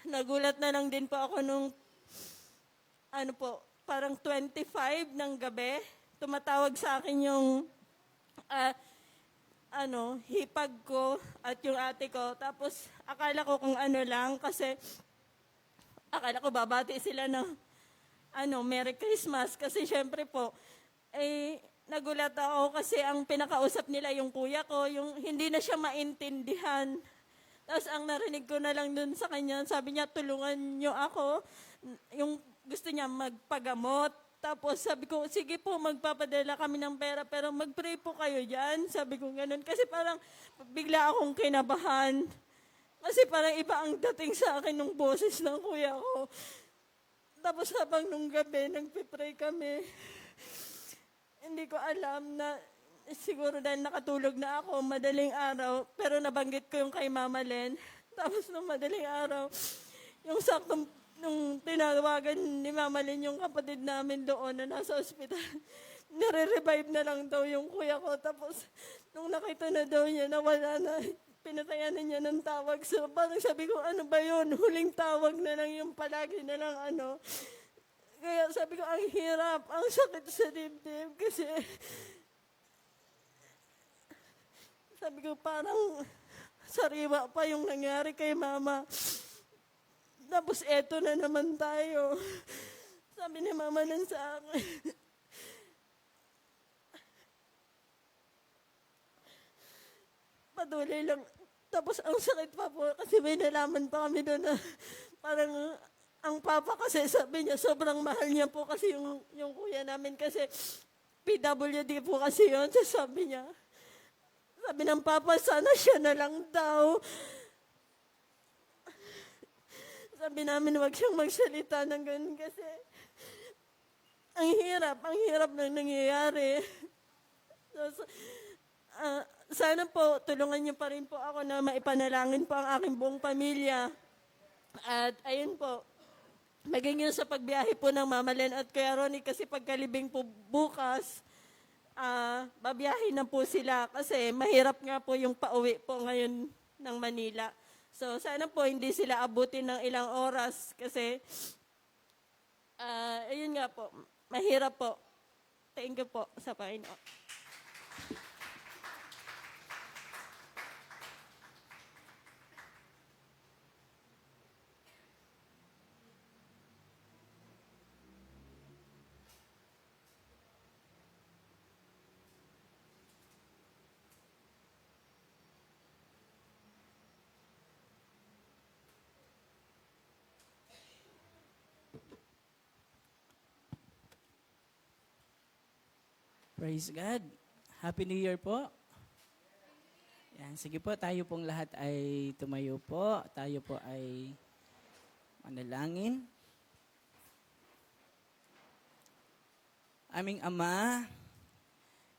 nagulat na lang din po ako nung, parang 25 ng gabi, tumatawag sa akin yung, hipag ko at yung ate ko. Tapos, akala ko kung ano lang kasi akala ko babati sila ng Merry Christmas. Kasi syempre po, nagulat ako kasi ang pinakausap nila yung kuya ko, yung hindi na siya maintindihan. Tapos, ang narinig ko na lang dun sa kanya, sabi niya, tulungan niyo ako. Yung gusto niya magpagamot. Tapos sabi ko, sige po, magpapadala kami ng pera, pero mag-pray po kayo dyan. Sabi ko ganun. Kasi parang bigla akong kinabahan. Kasi parang iba ang dating sa akin ng boses ng kuya ko. Tapos habang nung gabi, nagpipray kami. Hindi ko alam na siguro dahil nakatulog na ako, madaling araw, pero nabanggit ko yung kay Mama Len. Tapos nung madaling araw, yung saktong nung tinawagan ni Mama Len yung kapatid namin doon na nasa ospital, nare-revive na lang daw yung kuya ko. Tapos, nung nakita na daw niya na wala na, pinatayan na niya ng tawag. So, parang sabi ko, ano ba yun? Huling tawag na lang yung palagi na lang Kaya sabi ko, ang hirap, ang sakit sa dibdib. Kasi, sabi ko, parang sariwa pa yung nangyari kay Mama. Tapos eto na naman tayo. Sabi ni Mama Len sa akin. Patuloy lang. Tapos ang sakit pa po kasi may nalaman pa kami doon na parang ang papa kasi sabi niya sobrang mahal niya po kasi yung kuya namin kasi PWD po kasi yun. So sabi niya, sabi ng papa, sana siya na lang daw. Sabi namin, wag siyang magsalita ng ganun kasi ang hirap na nangyayari. So, sana po, tulungan niyo pa rin po ako na maipanalangin po ang aking buong pamilya. At ayun po, magiging sa pagbiyahe po ng Mama Len at Kuya Ronnie kasi pagkalibing po bukas, babiyahe na po sila kasi mahirap nga po yung pauwi po ngayon ng Manila. So, sana po hindi sila abutin ng ilang oras kasi, ayun nga po, mahirap po. Thank you po sa Panginoon. Praise God. Happy New Year po. Yan, sige po, tayo pong lahat ay tumayo po. Tayo po ay manalangin. Aming Ama,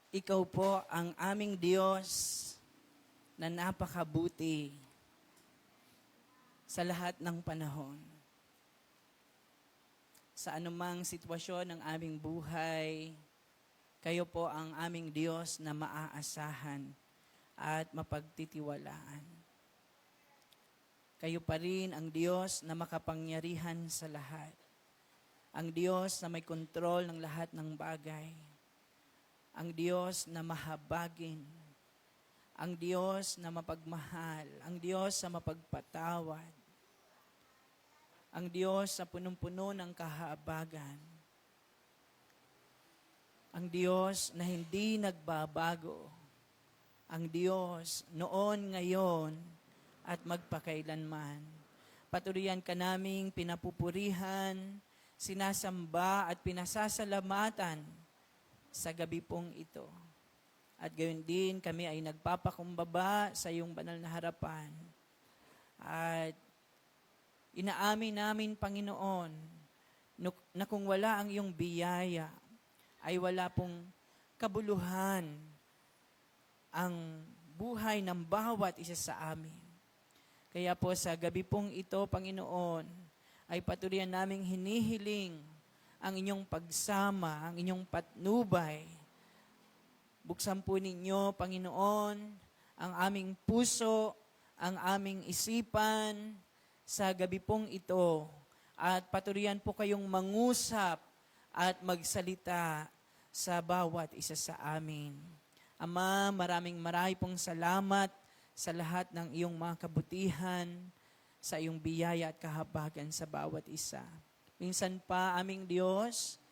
Ikaw po ang aming Diyos na napakabuti sa lahat ng panahon. Sa anumang sitwasyon ng aming buhay, kayo po ang aming Diyos na maaasahan at mapagtitiwalaan. Kayo pa rin ang Diyos na makapangyarihan sa lahat. Ang Diyos na may kontrol ng lahat ng bagay. Ang Diyos na mahabagin. Ang Diyos na mapagmahal. Ang Diyos na mapagpatawad. Ang Diyos sa punong-puno ng kahabagan. Ang Diyos na hindi nagbabago. Ang Diyos noon, ngayon, at magpakailanman. Paturihan ka naming pinapupurihan, sinasamba at pinasasalamatan sa gabi pong ito. At gayon din kami ay nagpapakumbaba sa iyong banal na harapan. At inaamin namin, Panginoon, na kung wala ang iyong biyaya, ay wala pong kabuluhan ang buhay ng bawat isa sa amin. Kaya po sa gabi pong ito, Panginoon, ay paturihan naming hinihiling ang inyong pagsama, ang inyong patnubay. Buksan po ninyo, Panginoon, ang aming puso, ang aming isipan sa gabi pong ito. At paturihan po kayong mangusap at magsalita sa bawat isa sa amin. Ama, maraming pong salamat sa lahat ng iyong mga kabutihan, sa iyong biyaya at kahabagan sa bawat isa. Minsan pa, aming Diyos,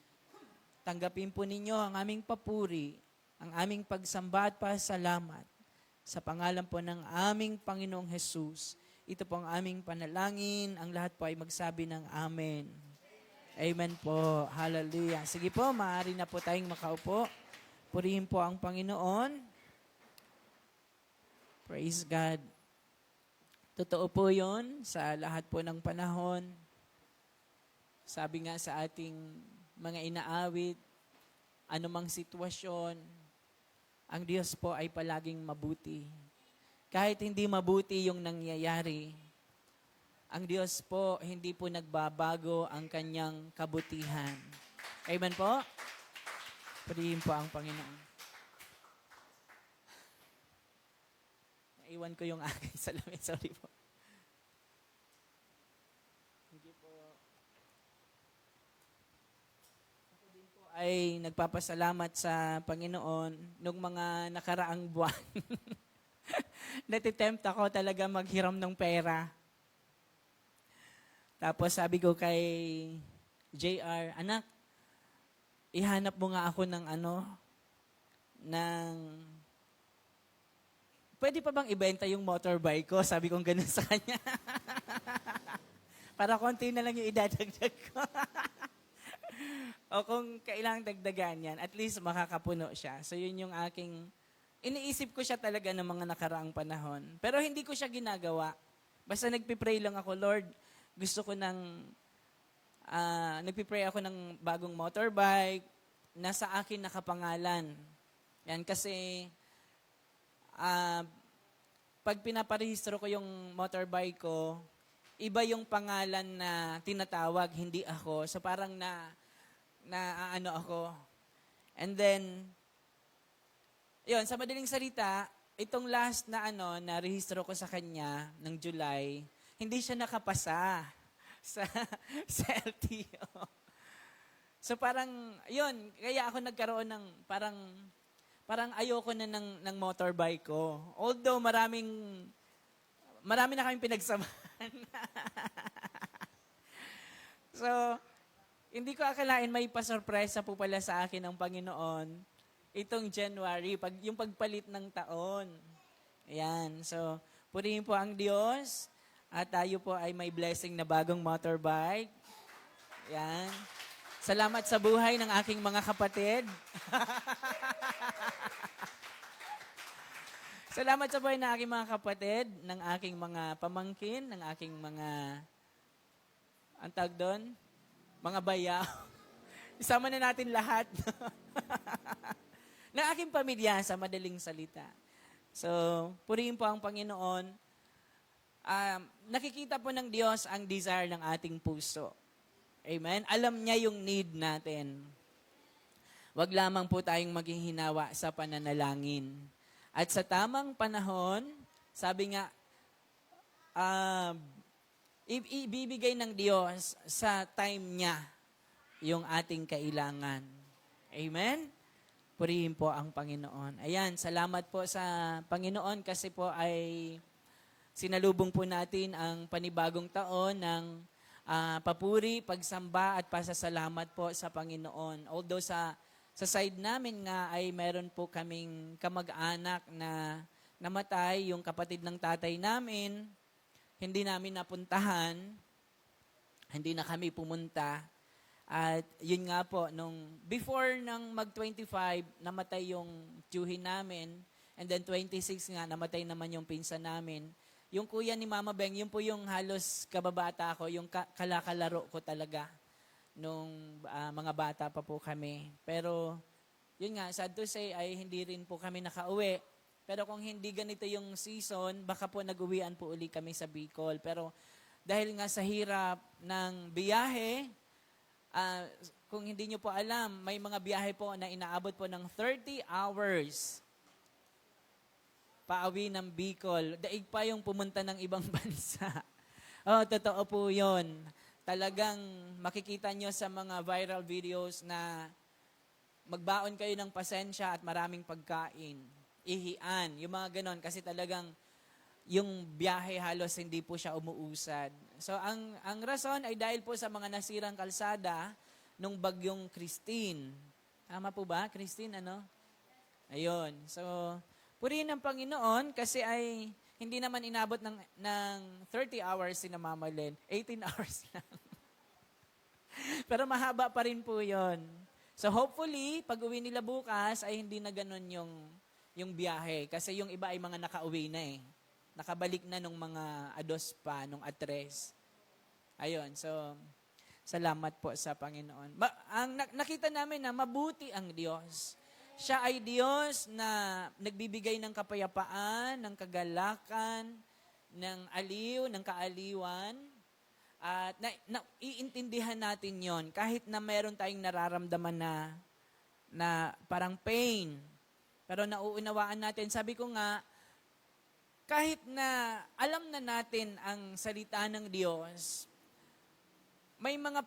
tanggapin po ninyo ang aming papuri, ang aming pagsamba at pasalamat sa pangalan po ng aming Panginoong Jesus. Ito po ang aming panalangin. Ang lahat po ay magsabi ng Amen. Amen po. Hallelujah. Sige po, maaari na po tayong makaupo. Purihin po ang Panginoon. Praise God. Totoo po yun sa lahat po ng panahon. Sabi nga sa ating mga inaawit, anumang sitwasyon, ang Diyos po ay palaging mabuti. Kahit hindi mabuti yung nangyayari, ang Diyos po, hindi po nagbabago ang kanyang kabutihan. Amen po? Purihin po ang Panginoon. Naiwan ko yung aking salamin. Sorry po. Hindi po. Ako din po ay nagpapasalamat sa Panginoon nung mga nakaraang buwan. Natitempt ako talaga maghiram ng pera. Tapos sabi ko kay JR, anak, ihanap mo nga ako ng pwede pa bang ibenta yung motorbike ko? Sabi kong ganun sa kanya. Para konti na lang yung idadagdag ko. O kung kailangang dagdagan yan, at least makakapuno siya. So yun yung aking, iniisip ko siya talaga ng mga nakaraang panahon. Pero hindi ko siya ginagawa. Basta nagpipray lang ako, Lord, gusto ko nagpipray ako ng bagong motorbike, nasa akin nakapangalan. Yan, kasi pag pinaparehistro ko yung motorbike ko, iba yung pangalan na tinatawag, hindi ako. So parang ano ako. And then, yun, sa madaling salita, itong last na na rehistro ko sa kanya ng July, hindi siya nakapasa sa LTO. So parang, yun, kaya ako nagkaroon ng parang ayoko na ng motorbike ko. Although marami na kaming pinagsamahan. So, hindi ko akalain may pasurpresa po pala sa akin ng Panginoon itong January, yung pagpalit ng taon. Ayan. So, purihin po ang Diyos. At tayo po ay may blessing na bagong motorbike. Yan. Salamat sa buhay ng aking mga kapatid. Salamat sa buhay ng aking mga kapatid, ng aking mga pamangkin, ng aking mga, ang tawag doon, mga bayaw. Isama na natin lahat. Ng aking pamilya sa madaling salita. So, purihin po ang Panginoon. Nakikita po ng Diyos ang desire ng ating puso. Amen? Alam niya yung need natin. Wag lamang po tayong maging hinawa sa pananalangin. At sa tamang panahon, sabi nga, ibibigay ng Diyos sa time niya yung ating kailangan. Amen? Purihin po ang Panginoon. Ayan, salamat po sa Panginoon kasi po ay sinalubong po natin ang panibagong taon ng papuri, pagsamba at pasasalamat po sa Panginoon. Although sa side namin nga ay meron po kaming kamag-anak na namatay, yung kapatid ng tatay namin, hindi namin napuntahan, hindi na kami pumunta. At yun nga po, nung before ng mag-25, namatay yung tiyuhin namin. And then 26 nga, namatay naman yung pinsan namin. Yung kuya ni Mama Beng, yun po yung halos kababata ko, yung kalakalaro ko talaga nung mga bata pa po kami. Pero yun nga, sad to say, ay hindi rin po kami nakauwi. Pero kung hindi ganito yung season, baka po nag-uwian po uli kami sa Bicol. Pero dahil nga sa hirap ng biyahe, kung hindi nyo po alam, may mga biyahe po na inaabot po ng 30 hours pauwi ng Bicol. Daig pa yung pumunta ng ibang bansa. Totoo po yun. Talagang makikita nyo sa mga viral videos na magbaon kayo ng pasensya at maraming pagkain. Ihian, yung mga ganon. Kasi talagang yung biyahe halos hindi po siya umuusad. So ang rason ay dahil po sa mga nasirang kalsada nung bagyong Christine. Tama po ba? Christine, ano? Ayun. So, purihin ng Panginoon kasi ay hindi naman inabot ng 30 hours si Mama Len. 18 hours lang. Pero mahaba pa rin po yon. So hopefully, pag uwi nila bukas ay hindi na ganun yung biyahe. Kasi yung iba ay mga nakauwi na eh. Nakabalik na nung mga ados pa, nung atres. Ayun, so salamat po sa Panginoon. Nakita namin na mabuti ang Diyos. Siya ay Diyos na nagbibigay ng kapayapaan, ng kagalakan, ng aliw, ng kaaliwan. At iintindihan natin yon kahit na meron tayong nararamdaman na parang pain. Pero nauunawaan natin. Sabi ko nga, kahit na alam na natin ang salita ng Diyos, may mga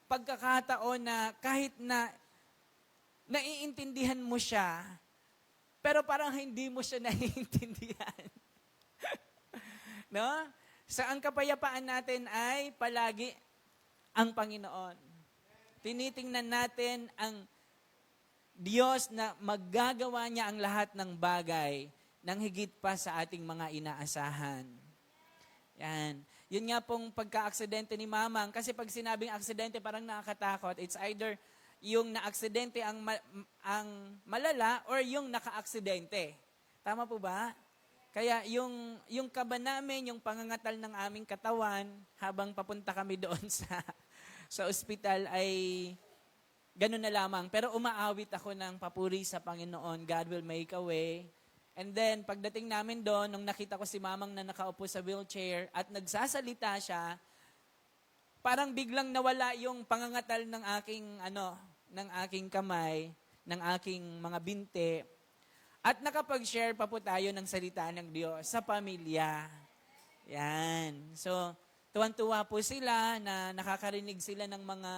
pagkakataon na kahit na naiintindihan mo siya, pero parang hindi mo siya naiintindihan. No? Sa ang kapayapaan natin ay palagi ang Panginoon. Tinitingnan natin ang Diyos na maggagawa niya ang lahat ng bagay nang higit pa sa ating mga inaasahan. Yan. Yun nga pong pagka-aksidente ni Mamang. Kasi pag sinabing aksidente, parang nakakatakot. It's either yung na-aksidente ang malala or yung naka-aksidente. Tama po ba? Kaya yung kaba namin, yung pangangatal ng aming katawan, habang papunta kami doon sa ospital ay ganun na lamang. Pero umaawit ako ng papuri sa Panginoon. God will make a way. And then, pagdating namin doon, nung nakita ko si Mamang na nakaupo sa wheelchair at nagsasalita siya, parang biglang nawala yung pangangatal ng aking kamay, ng aking mga binte. At nakapag-share pa po tayo ng salita ng Diyos sa pamilya. Yan. So, tuwan-tuwa po sila na nakakarinig sila ng mga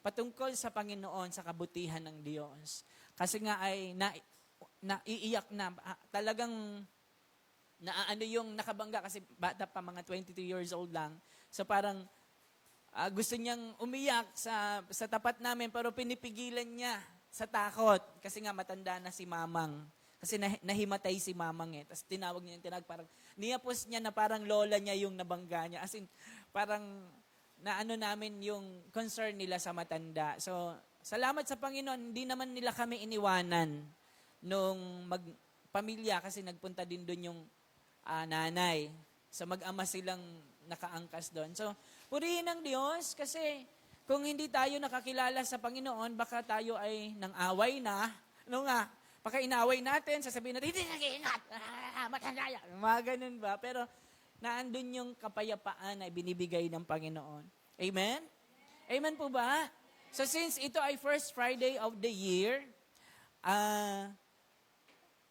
patungkol sa Panginoon, sa kabutihan ng Diyos. Kasi nga ay naiiyak na. Talagang naano yung nakabangga kasi bata pa, mga 22 years old lang. So parang gusto niyang umiyak sa tapat namin pero pinipigilan niya sa takot. Kasi nga matanda na si Mamang. Kasi nahimatay si Mamang eh. Tapos tinawag niya parang niyapos niya na parang lola niya yung nabangga niya. As in, parang na ano namin yung concern nila sa matanda. So, salamat sa Panginoon, hindi naman nila kami iniwanan nung magpamilya kasi nagpunta din doon yung nanay. So, mag-ama silang nakaangkas doon. So, purihin ng Diyos kasi kung hindi tayo nakakilala sa Panginoon, baka tayo ay nang away na. Ano nga? Baka inaway natin, sasabihin natin, hindi nag-iingat, matanda yan. Mga ganun ba? Pero, naandun yung kapayapaan na binibigay ng Panginoon. Amen? Amen po ba? So since ito ay first Friday of the year,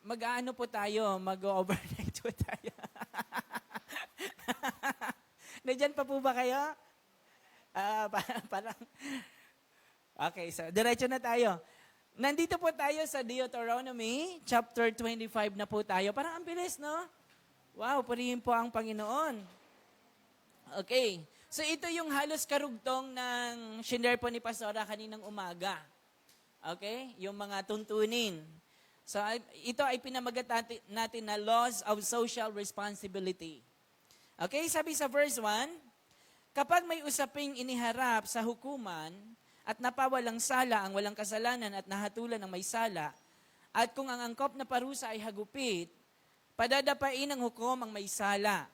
mag-ano po tayo, mag-overnight po tayo. Nandiyan pa po ba kayo? Parang, okay, so diretso na tayo. Nandito po tayo sa Deuteronomy, chapter 25 na po tayo. Parang ang bilis, no? Wow, purihin po ang Panginoon. Okay. So ito yung halos karugtong ng shinare po ni Pastora kaninang umaga. Okay? Yung mga tuntunin. So ito ay pinamagat natin na laws of social responsibility. Okay? Sabi sa verse 1, kapag may usaping iniharap sa hukuman at napawalang sala ang walang kasalanan at nahatulan ng may sala, at kung ang angkop na parusa ay hagupit, padadapain ng hukom ang may sala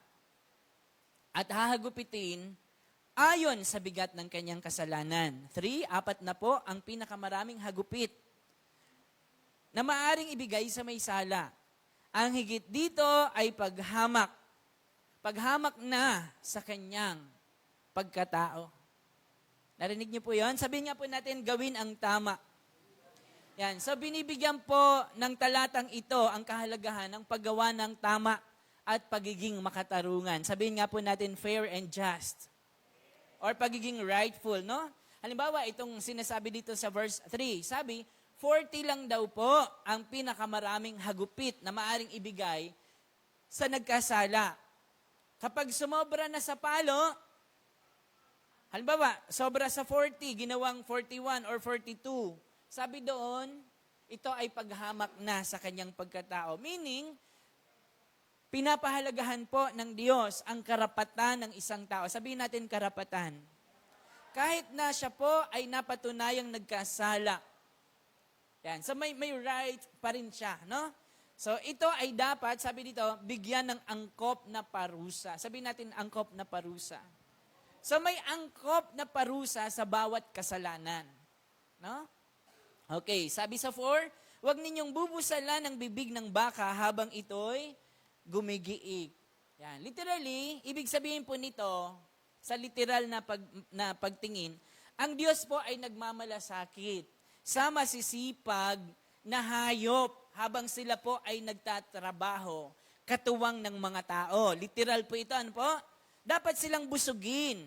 at hahagupitin ayon sa bigat ng kanyang kasalanan. 3, 4 na po ang pinakamaraming hagupit na maaring ibigay sa may sala. Ang higit dito ay paghamak. Paghamak na sa kanyang pagkatao. Narinig niyo po yon? Sabihin nga po natin, gawin ang tama. Yan. So binibigyan po ng talatang ito ang kahalagahan ng paggawa ng tama at pagiging makatarungan. Sabihin nga po natin fair and just. Or pagiging rightful, no? Halimbawa, itong sinasabi dito sa verse 3, sabi, 40 lang daw po ang pinakamaraming hagupit na maaring ibigay sa nagkasala. Kapag sumobra na sa palo, halimbawa, sobra sa 40, ginawang 41 or 42, sabi doon, ito ay paghamak na sa kanyang pagkatao. Meaning, pinapahalagahan po ng Diyos ang karapatan ng isang tao. Sabihin natin karapatan. Kahit na siya po ay napatunayang nagkasala. Yan. So may right pa rin siya, no? So ito ay dapat, sabi dito, bigyan ng angkop na parusa. Sabihin natin angkop na parusa. So may angkop na parusa sa bawat kasalanan. No? Okay, sabi sa 4, huwag ninyong bubusalan ng bibig ng baka habang ito'y gumigiig. Yan. Literally, ibig sabihin po nito, sa literal na pagtingin, ang Diyos po ay nagmamalasakit sa masisipag na hayop habang sila po ay nagtatrabaho, katuwang ng mga tao. Literal po ito, ano po? Dapat silang busugin.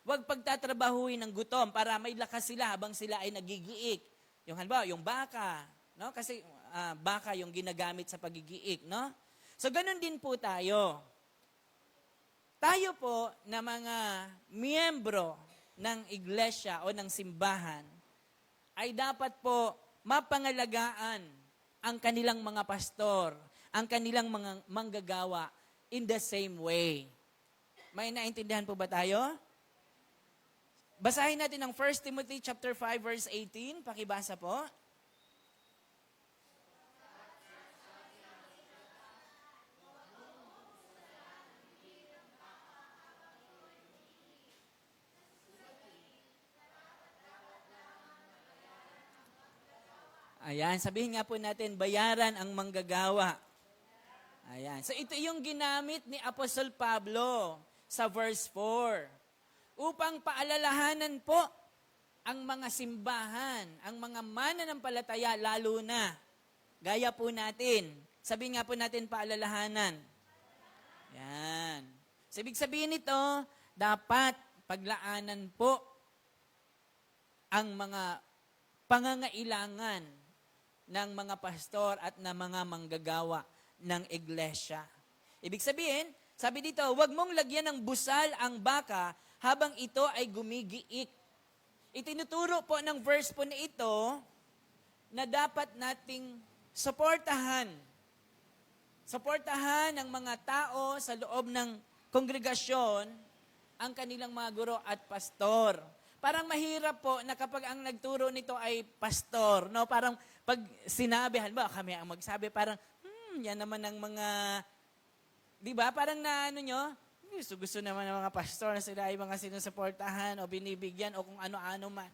Huwag pagtatrabahuin ng gutom para may lakas sila habang sila ay nagigiik. Yung halimbawa, yung baka, no? Kasi baka yung ginagamit sa pagigiik, no? So, ganun din po tayo. Tayo po na mga miyembro ng iglesia o ng simbahan ay dapat po mapangalagaan ang kanilang mga pastor, ang kanilang mga manggagawa in the same way. May naintindihan po ba tayo? Basahin natin ang 1 Timothy chapter 5 verse 18. Pakibasa po. Ayan, sabihin nga po natin, bayaran ang manggagawa. Ayan. So ito yung ginamit ni Apostol Pablo sa verse 4. Upang paalalahanan po ang mga simbahan, ang mga mananampalataya lalo na. Gaya po natin. Sabihin nga po natin paalalahanan. Yan. So ibig sabihin nito, dapat paglaanan po ang mga pangangailangan ng mga pastor at ng mga manggagawa ng iglesia. Ibig sabihin, sabi dito, huwag mong lagyan ng busal ang baka habang ito ay gumigiik. Itinuturo po ng verse po na ito na dapat nating suportahan ang mga tao sa loob ng kongregasyon ang kanilang mga guro at pastor. Parang mahirap po na kapag ang nagturo nito ay pastor, no? Parang pag sinabi, halimbawa kami ang magsabi, parang, yan naman ang mga, di ba? Parang na ano nyo, gusto naman ng mga pastor na sila ay mga sinusuportahan o binibigyan o kung ano-ano man.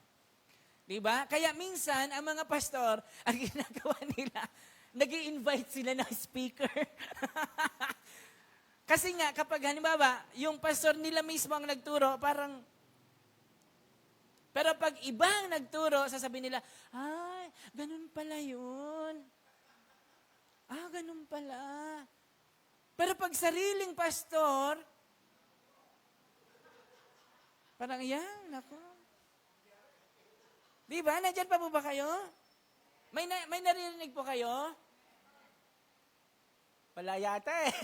Di ba? Kaya minsan, ang mga pastor, ang ginagawa nila, nag-i-invite sila ng speaker. Kasi nga, kapag halimbawa, yung pastor nila mismo ang nagturo, parang, pero pag ibang nagturo, sasabihin nila, ay, ganun pala yun. Ganun pala. Pero pag sariling pastor, parang, yan, nako. Di ba? Nandyan pa po ba kayo? May naririnig po kayo? Wala yata eh.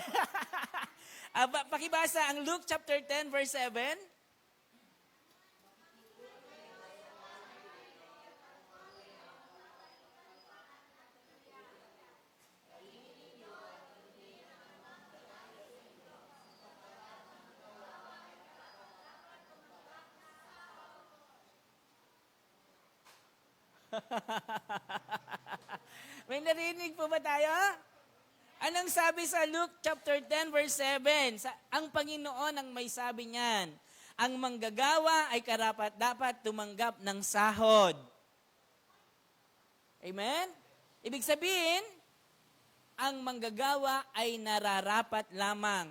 Pakibasa ang Luke chapter 10 verse 7. May narinig po ba tayo? Anong sabi sa Luke chapter 10 verse 7? Ang Panginoon ang may sabi niyan, ang manggagawa ay karapat-dapat tumanggap ng sahod. Amen? Ibig sabihin, ang manggagawa ay nararapat lamang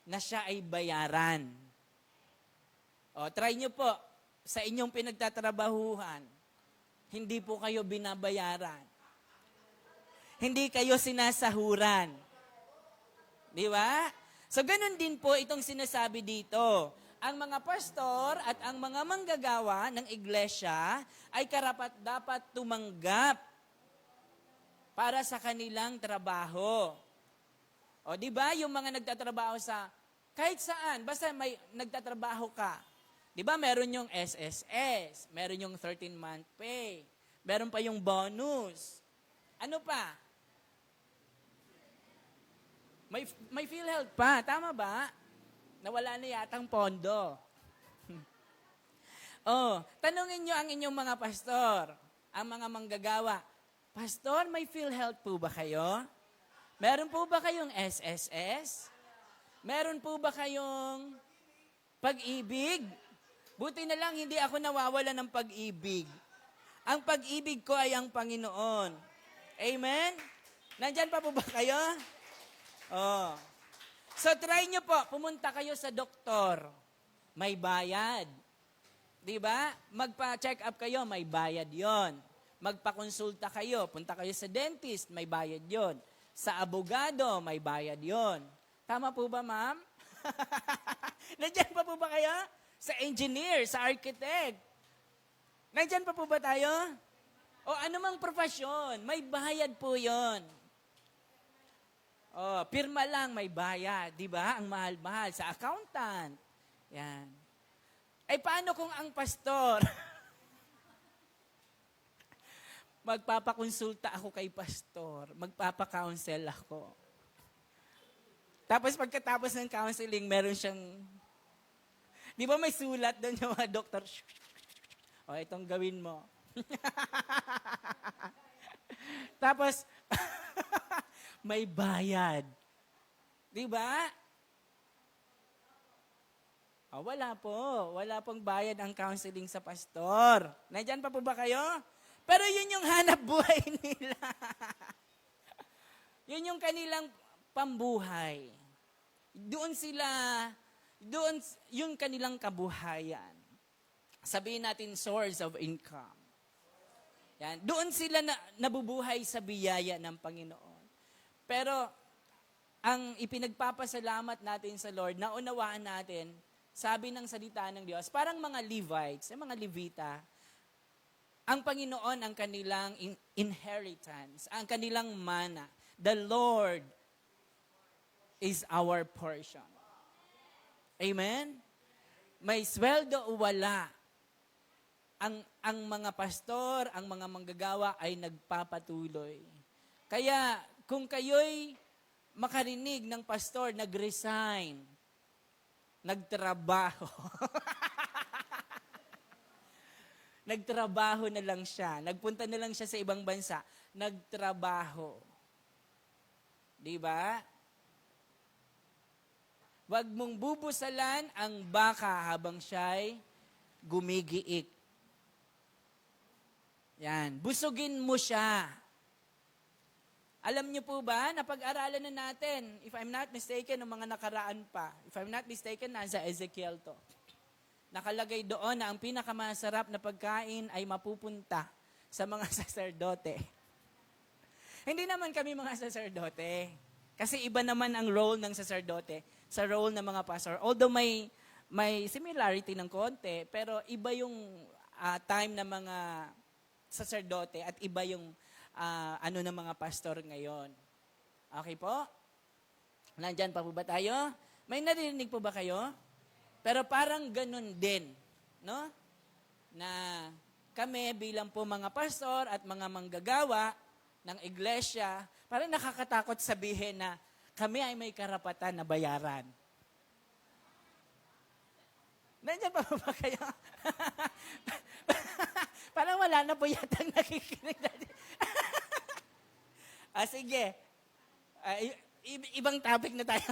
na siya ay bayaran. O, try nyo po, sa inyong pinagtatrabahuhan, hindi po kayo binabayaran. Hindi kayo sinasahuran. Di ba? So, ganun din po itong sinasabi dito. Ang mga pastor at ang mga manggagawa ng iglesia ay karapat-dapat tumanggap para sa kanilang trabaho. O, di ba? Yung mga nagtatrabaho sa kahit saan, basta may nagtatrabaho ka. Di ba? Meron yung SSS, meron yung 13-month pay, meron pa yung bonus. Ano pa? May PhilHealth pa, tama ba? Nawala na yatang pondo. Tanungin nyo ang inyong mga pastor, ang mga manggagawa. Pastor, may PhilHealth po ba kayo? Meron po ba kayong SSS? Meron po ba kayong pag-ibig? Buti na lang hindi ako nawawala ng pag-ibig. Ang pag-ibig ko ay ang Panginoon. Amen? Nandyan pa po ba kayo? So try nyo po, pumunta kayo sa doktor. May bayad. Di ba? Magpa-check up kayo, may bayad yon. Magpa-konsulta kayo, punta kayo sa dentist, may bayad yon. Sa abogado, may bayad yon. Tama po ba, ma'am? Nandyan pa po ba kayo? Sa engineer, sa architect. Nandyan pa po ba tayo? O anumang profesyon, may bayad po yon. Pirma lang, may bayad. Di ba? Ang mahal-mahal. Sa accountant. Yan. Ay, paano kung ang pastor? Magpapakonsulta ako kay pastor. Magpapakounsel ako. Tapos pagkatapos ng counseling, meron siyang, di ba may sulat doon yung mga doktor? Itong gawin mo. Tapos, may bayad. Di ba? Wala po. Wala pong bayad ang counseling sa pastor. Nandyan pa po ba kayo? Pero yun yung hanap buhay nila. Yun yung kanilang pambuhay. Yun kanilang kabuhayan. Sabihin natin source of income. Yan. Doon sila nabubuhay sa biyaya ng Panginoon. Pero, ang ipinagpapasalamat natin sa Lord, naunawaan natin, sabi ng salita ng Diyos, parang mga Levites, mga Levita, ang Panginoon ang kanilang inheritance, ang kanilang mana. The Lord is our portion. Amen? May sweldo o wala. Ang mga pastor, ang mga manggagawa ay nagpapatuloy. Kaya, kung kayo'y makarinig ng pastor, nag-resign, nagtrabaho. Nagtrabaho na lang siya. Nagpunta na lang siya sa ibang bansa. Nagtrabaho. Di ba? Huwag mong bubusalan ang baka habang siya'y gumigiik. Yan. Busugin mo siya. Alam niyo po ba, napag-aralan na natin, if I'm not mistaken, ng mga nakaraan pa, if I'm not mistaken, nasa Ezekiel to. Nakalagay doon na ang pinakamasarap na pagkain ay mapupunta sa mga saserdote. Hindi naman kami mga saserdote. Kasi iba naman ang role ng saserdote sa role ng mga pastor. Although may similarity ng konti, pero iba yung time ng mga saserdote at iba yung ng mga pastor ngayon. Okay po? Nandyan pa po ba tayo? May narinig po ba kayo? Pero parang ganun din, no? Na kami bilang po mga pastor at mga manggagawa ng iglesia, parang nakakatakot sabihin na kami ay may karapatan na bayaran. Nandiyan pa ba kayo? Parang wala na po yata nakikinig natin. Sige. Ibang topic na tayo.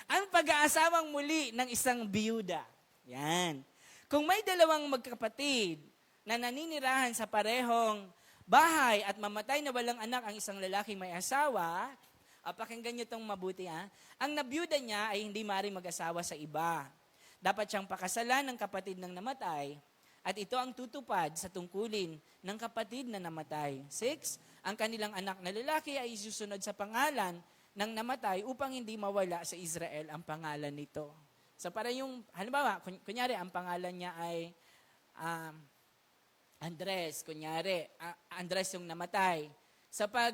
Ang pag-aasawang muli ng isang biyuda. Yan. Kung may dalawang magkapatid na naninirahan sa parehong bahay at mamatay na walang anak ang isang lalaking may asawa, pakinggan niyo itong mabuti ang nabiyuda niya ay hindi maaaring mag-asawa sa iba. Dapat siyang pakasalan ng kapatid ng namatay at ito ang tutupad sa tungkulin ng kapatid na namatay. 6, ang kanilang anak na lalaki ay isusunod sa pangalan ng namatay upang hindi mawala sa Israel ang pangalan nito. So para yung, halimbawa, kunyari ang pangalan niya ay Andres, kunyari, Andres yung namatay. Sa pag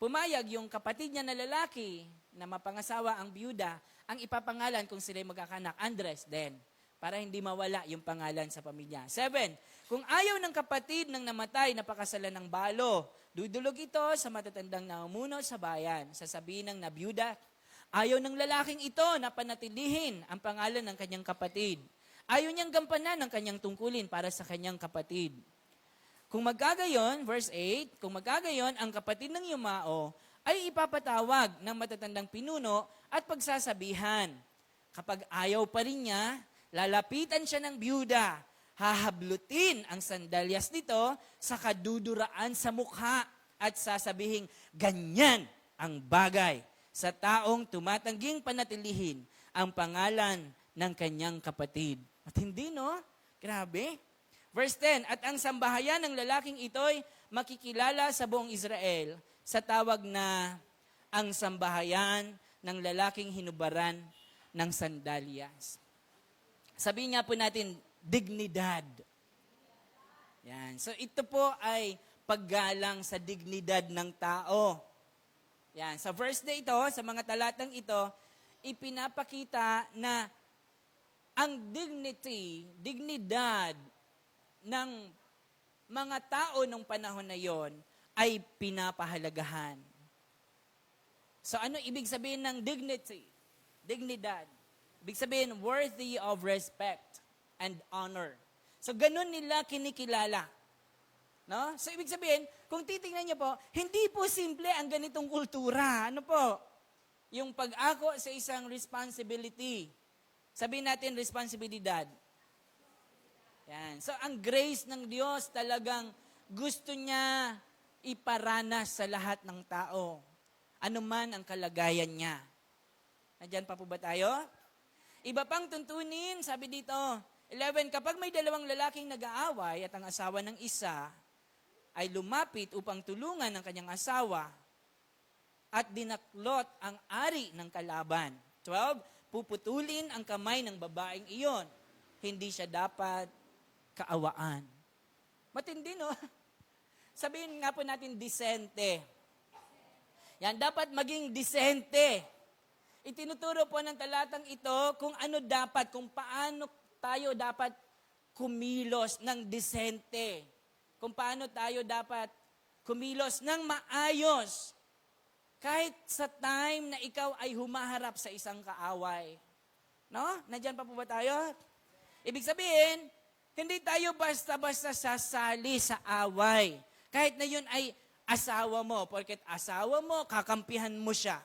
pumayag yung kapatid niya na lalaki na mapangasawa ang biyuda, ang ipapangalan kung sila'y magkakanak, Andres din, para hindi mawala yung pangalan sa pamilya. 7, kung ayaw ng kapatid ng namatay na pakasalan ng balo, dudulog ito sa matatandang namumuno sa bayan. Sasabihin ng nabiyuda, ayaw ng lalaking ito na panatilihin ang pangalan ng kanyang kapatid. Ayaw niyang gampanan ng kanyang tungkulin para sa kanyang kapatid. Kung magkagayon, verse 8, kung magkagayon, ang kapatid ng yumao ay ipapatawag ng matatandang pinuno at pagsasabihan. Kapag ayaw pa rin niya, lalapitan siya ng biyuda, hahablutin ang sandalyas nito sa kaduduraan sa mukha at sasabihin, ganyan ang bagay sa taong tumatangging panatilihin ang pangalan ng kanyang kapatid. At hindi, no? Grabe. Verse 10, at ang sambahayan ng lalaking ito'y makikilala sa buong Israel sa tawag na ang sambahayan ng lalaking hinubaran ng sandalyas. Sabihin nga po natin, dignidad. Yan. So ito po ay paggalang sa dignidad ng tao. Yan. Sa verse na ito, sa mga talatang ito, ipinapakita na ang dignidad ng mga tao nung panahon na yon ay pinapahalagahan. So ano ibig sabihin ng dignity? Dignidad. Ibig sabihin, worthy of respect and honor. So ganun nila kinikilala. No? So ibig sabihin, kung titingnan niyo po, hindi po simple ang ganitong kultura. Ano po? Yung pag-ako sa isang responsibility. Sabihin natin responsibilidad. Yan. So ang grace ng Diyos talagang gusto niya iparanas sa lahat ng tao. Ano man ang kalagayan niya. Nandiyan pa po ba tayo? Iba pang tuntunin, sabi dito, 11, kapag may dalawang lalaking nag-aaway at ang asawa ng isa ay lumapit upang tulungan ng kanyang asawa at dinaklot ang ari ng kalaban. 12, puputulin ang kamay ng babaeng iyon. Hindi siya dapat kaawaan. Matindi, no? Sabihin nga po natin, disente. Yan, dapat maging disente. Itinuturo po ng talatang ito kung ano dapat, kung paano tayo dapat kumilos ng disente. Kung paano tayo dapat kumilos ng maayos. Kahit sa time na ikaw ay humaharap sa isang kaaway. No? Nandyan pa po ba tayo? Ibig sabihin, hindi tayo basta-basta sasali sa away. Kahit na yun ay asawa mo, porket asawa mo, kakampihan mo siya.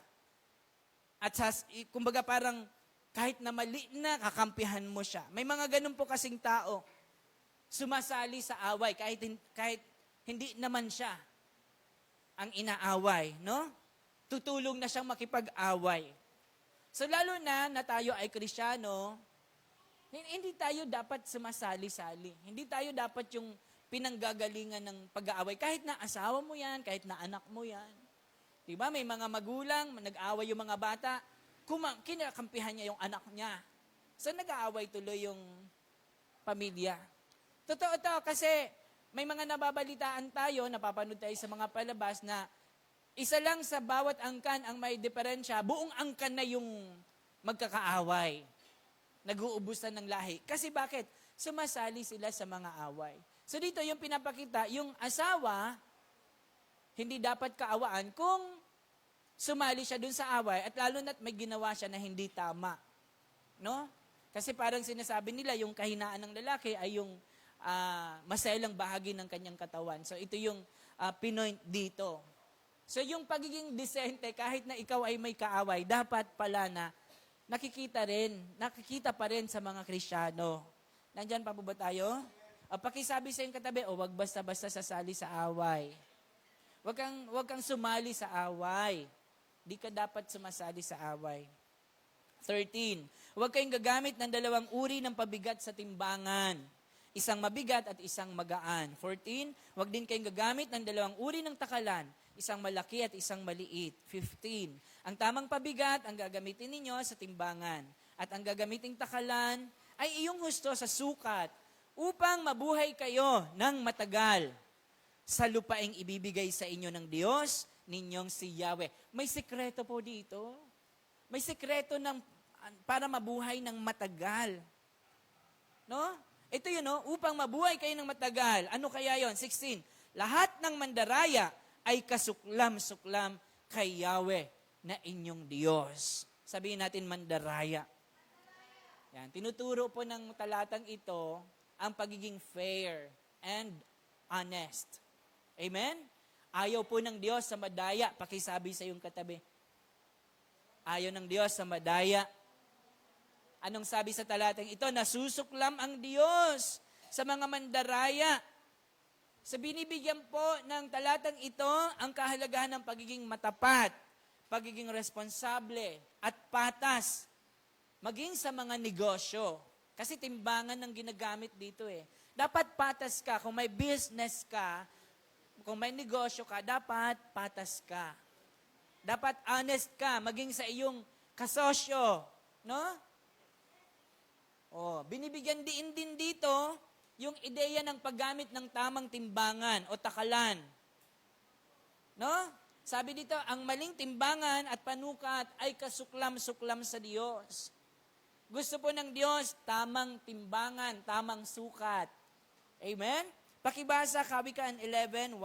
At kumbaga parang kahit na mali na, kakampihan mo siya. May mga ganun po kasing tao, sumasali sa away, kahit hindi naman siya ang inaaway, no? Tutulong na siyang makipag-away. So lalo na tayo ay Kristiyano, hindi tayo dapat sumasali-sali. Hindi tayo dapat yung pinanggagalingan ng pag-aaway. Kahit na asawa mo yan, kahit na anak mo yan. Diba? May mga magulang, nag-aaway yung mga bata, kinakampihan niya yung anak niya. So nag-aaway tuloy yung pamilya. Totoo to kasi may mga nababalitaan tayo, napapanood tayo sa mga palabas na isa lang sa bawat angkan ang may diferensya, buong angkan na yung magkakaaway. Nag-uubusan ng lahi. Kasi bakit? Sumasali sila sa mga away. So dito yung pinapakita, yung asawa, hindi dapat kaawaan kung sumali siya dun sa away at lalo na't may ginawa siya na hindi tama. No? Kasi parang sinasabi nila, yung kahinaan ng lalaki ay yung maselang bahagi ng kanyang katawan. So ito yung pinoint dito. So yung pagiging disente, kahit na ikaw ay may kaaway, dapat pala na nakikita pa rin sa mga Kristiyano. Nandyan pa po ba tayo? Pakisabi sa iyong katabi, wag basta-basta sasali sa away. Wag kang sumali sa away. Di ka dapat sumasali sa away. 13. Huwag kayong gagamit ng dalawang uri ng pabigat sa timbangan. Isang mabigat at isang magaan. 14. Huwag din kayong gagamit ng dalawang uri ng takalan. Isang malaki at isang maliit. 15. Ang tamang pabigat ang gagamitin ninyo sa timbangan. At ang gagamiting takalan ay iyong husto sa sukat upang mabuhay kayo ng matagal sa lupaing ibibigay sa inyo ng Diyos ninyong si Yahweh. May sikreto po dito. May sikreto para mabuhay ng matagal. No? Ito yun, no? Upang mabuhay kayo ng matagal. Ano kaya yon? 16. Lahat ng mandaraya ay kasuklam-suklam kay Yahweh na inyong Diyos. Sabihin natin mandaraya. Yan. Tinuturo po ng talatang ito ang pagiging fair and honest. Amen? Ayaw po ng Diyos sa madaya. Pakisabi sa iyong katabi. Ayaw ng Diyos sa madaya. Anong sabi sa talatang ito? Nasusuklam ang Diyos sa mga mandaraya. Sa binibigyan po ng talatang ito ang kahalagahan ng pagiging matapat, pagiging responsable, at patas. Maging sa mga negosyo. Kasi timbangan ng ginagamit dito eh. Dapat patas ka. Kung may business ka, kung may negosyo ka, dapat patas ka. Dapat honest ka, maging sa iyong kasosyo. No? Binibigyan din dito yung ideya ng paggamit ng tamang timbangan o takalan. No? Sabi dito, ang maling timbangan at panukat ay kasuklam-suklam sa Diyos. Gusto po ng Diyos, tamang timbangan, tamang sukat. Amen? Pakibasa, Kawikaan 11:1.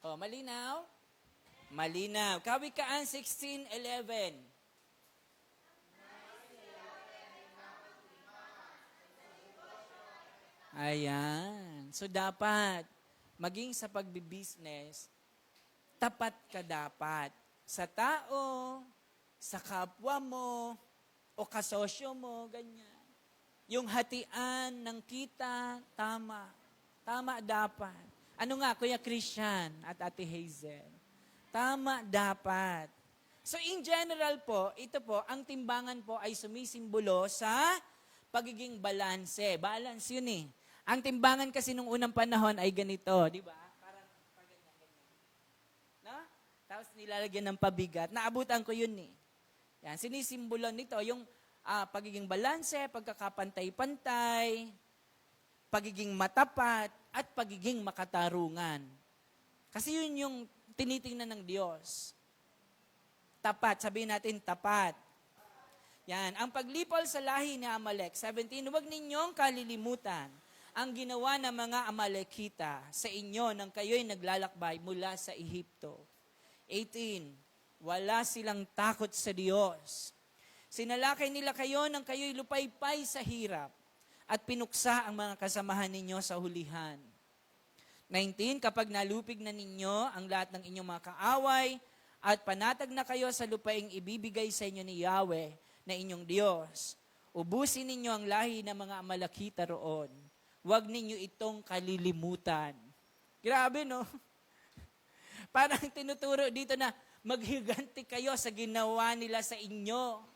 Malinaw? Malinaw. Kawikaan 16:11. Ayan. So dapat, maging sa pagbibusiness, tapat ka dapat. Sa tao, sa kapwa mo, o kasosyo mo, ganyan. Yung hatian ng kita, tama. Tama dapat. Ano nga, Kuya Christian at Ate Hazel? Tama dapat. So in general po, ito po, ang timbangan po ay sumisimbolo sa pagiging balanse. Balance yun eh. Ang timbangan kasi nung unang panahon ay ganito, di ba? Parang ganyan. No? Tapos nilalagyan ng pabigat. Naabutan ko yun eh. Yan, sinisimbolo nito yung pagiging balanse, pagkakapantay-pantay, pagiging matapat, at pagiging makatarungan. Kasi yun yung tinitingnan ng Diyos. Tapat, sabihin natin tapat. Yan, ang paglipol sa lahi ni Amalek. 17, huwag ninyong kalilimutan ang ginawa ng mga Amalekita sa inyo nang kayo'y naglalakbay mula sa Ehipto. 18, wala silang takot sa Diyos. Sinalakay nila kayo nang kayo'y lupaypay sa hirap at pinuksa ang mga kasamahan ninyo sa hulihan. 19, kapag nalupig na ninyo ang lahat ng inyong mga kaaway at panatag na kayo sa lupaing ibibigay sa inyo ni Yahweh na inyong Diyos, ubusin ninyo ang lahi ng mga Amalekita roon. Huwag ninyo itong kalilimutan. Grabe, no? Parang tinuturo dito na maghiganti kayo sa ginawa nila sa inyo.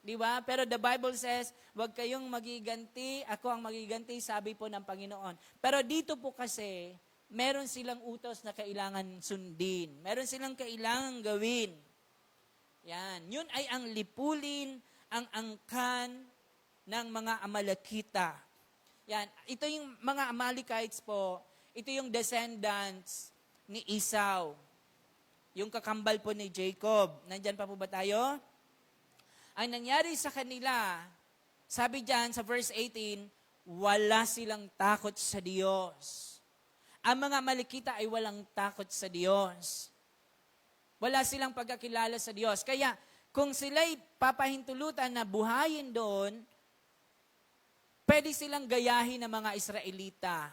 Di ba? Pero the Bible says, huwag kayong magiganti, ako ang magiganti, sabi po ng Panginoon. Pero dito po kasi, meron silang utos na kailangan sundin. Meron silang kailangan gawin. Yan. Yun ay ang lipulin, ang angkan ng mga Amalekita. Yan. Ito yung mga Amalekites po, ito yung descendants ni Esau. Yung kakambal po ni Jacob. Nandyan pa po ba tayo? Ang nangyari sa kanila, sabi dyan sa verse 18, wala silang takot sa Diyos. Ang mga Amalekita ay walang takot sa Diyos. Wala silang pagkakilala sa Diyos. Kaya, kung sila'y papahintulutan na buhayin doon, pwede silang gayahin ng mga Israelita.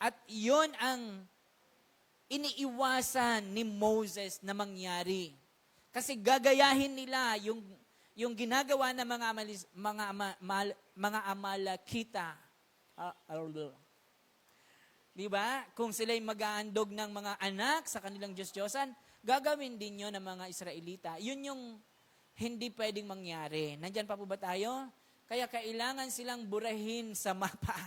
At yon ang iniiwasan ni Moses na mangyari. Kasi gagayahin nila yung ginagawa ng mga Amalekita. Di ba? Kung sila'y mag-aandog ng mga anak sa kanilang Diyos-Diyosan, gagawin din yun ng mga Israelita. Yun yung hindi pwedeng mangyari. Nandyan pa po ba tayo? Kaya kailangan silang burahin sa mapa.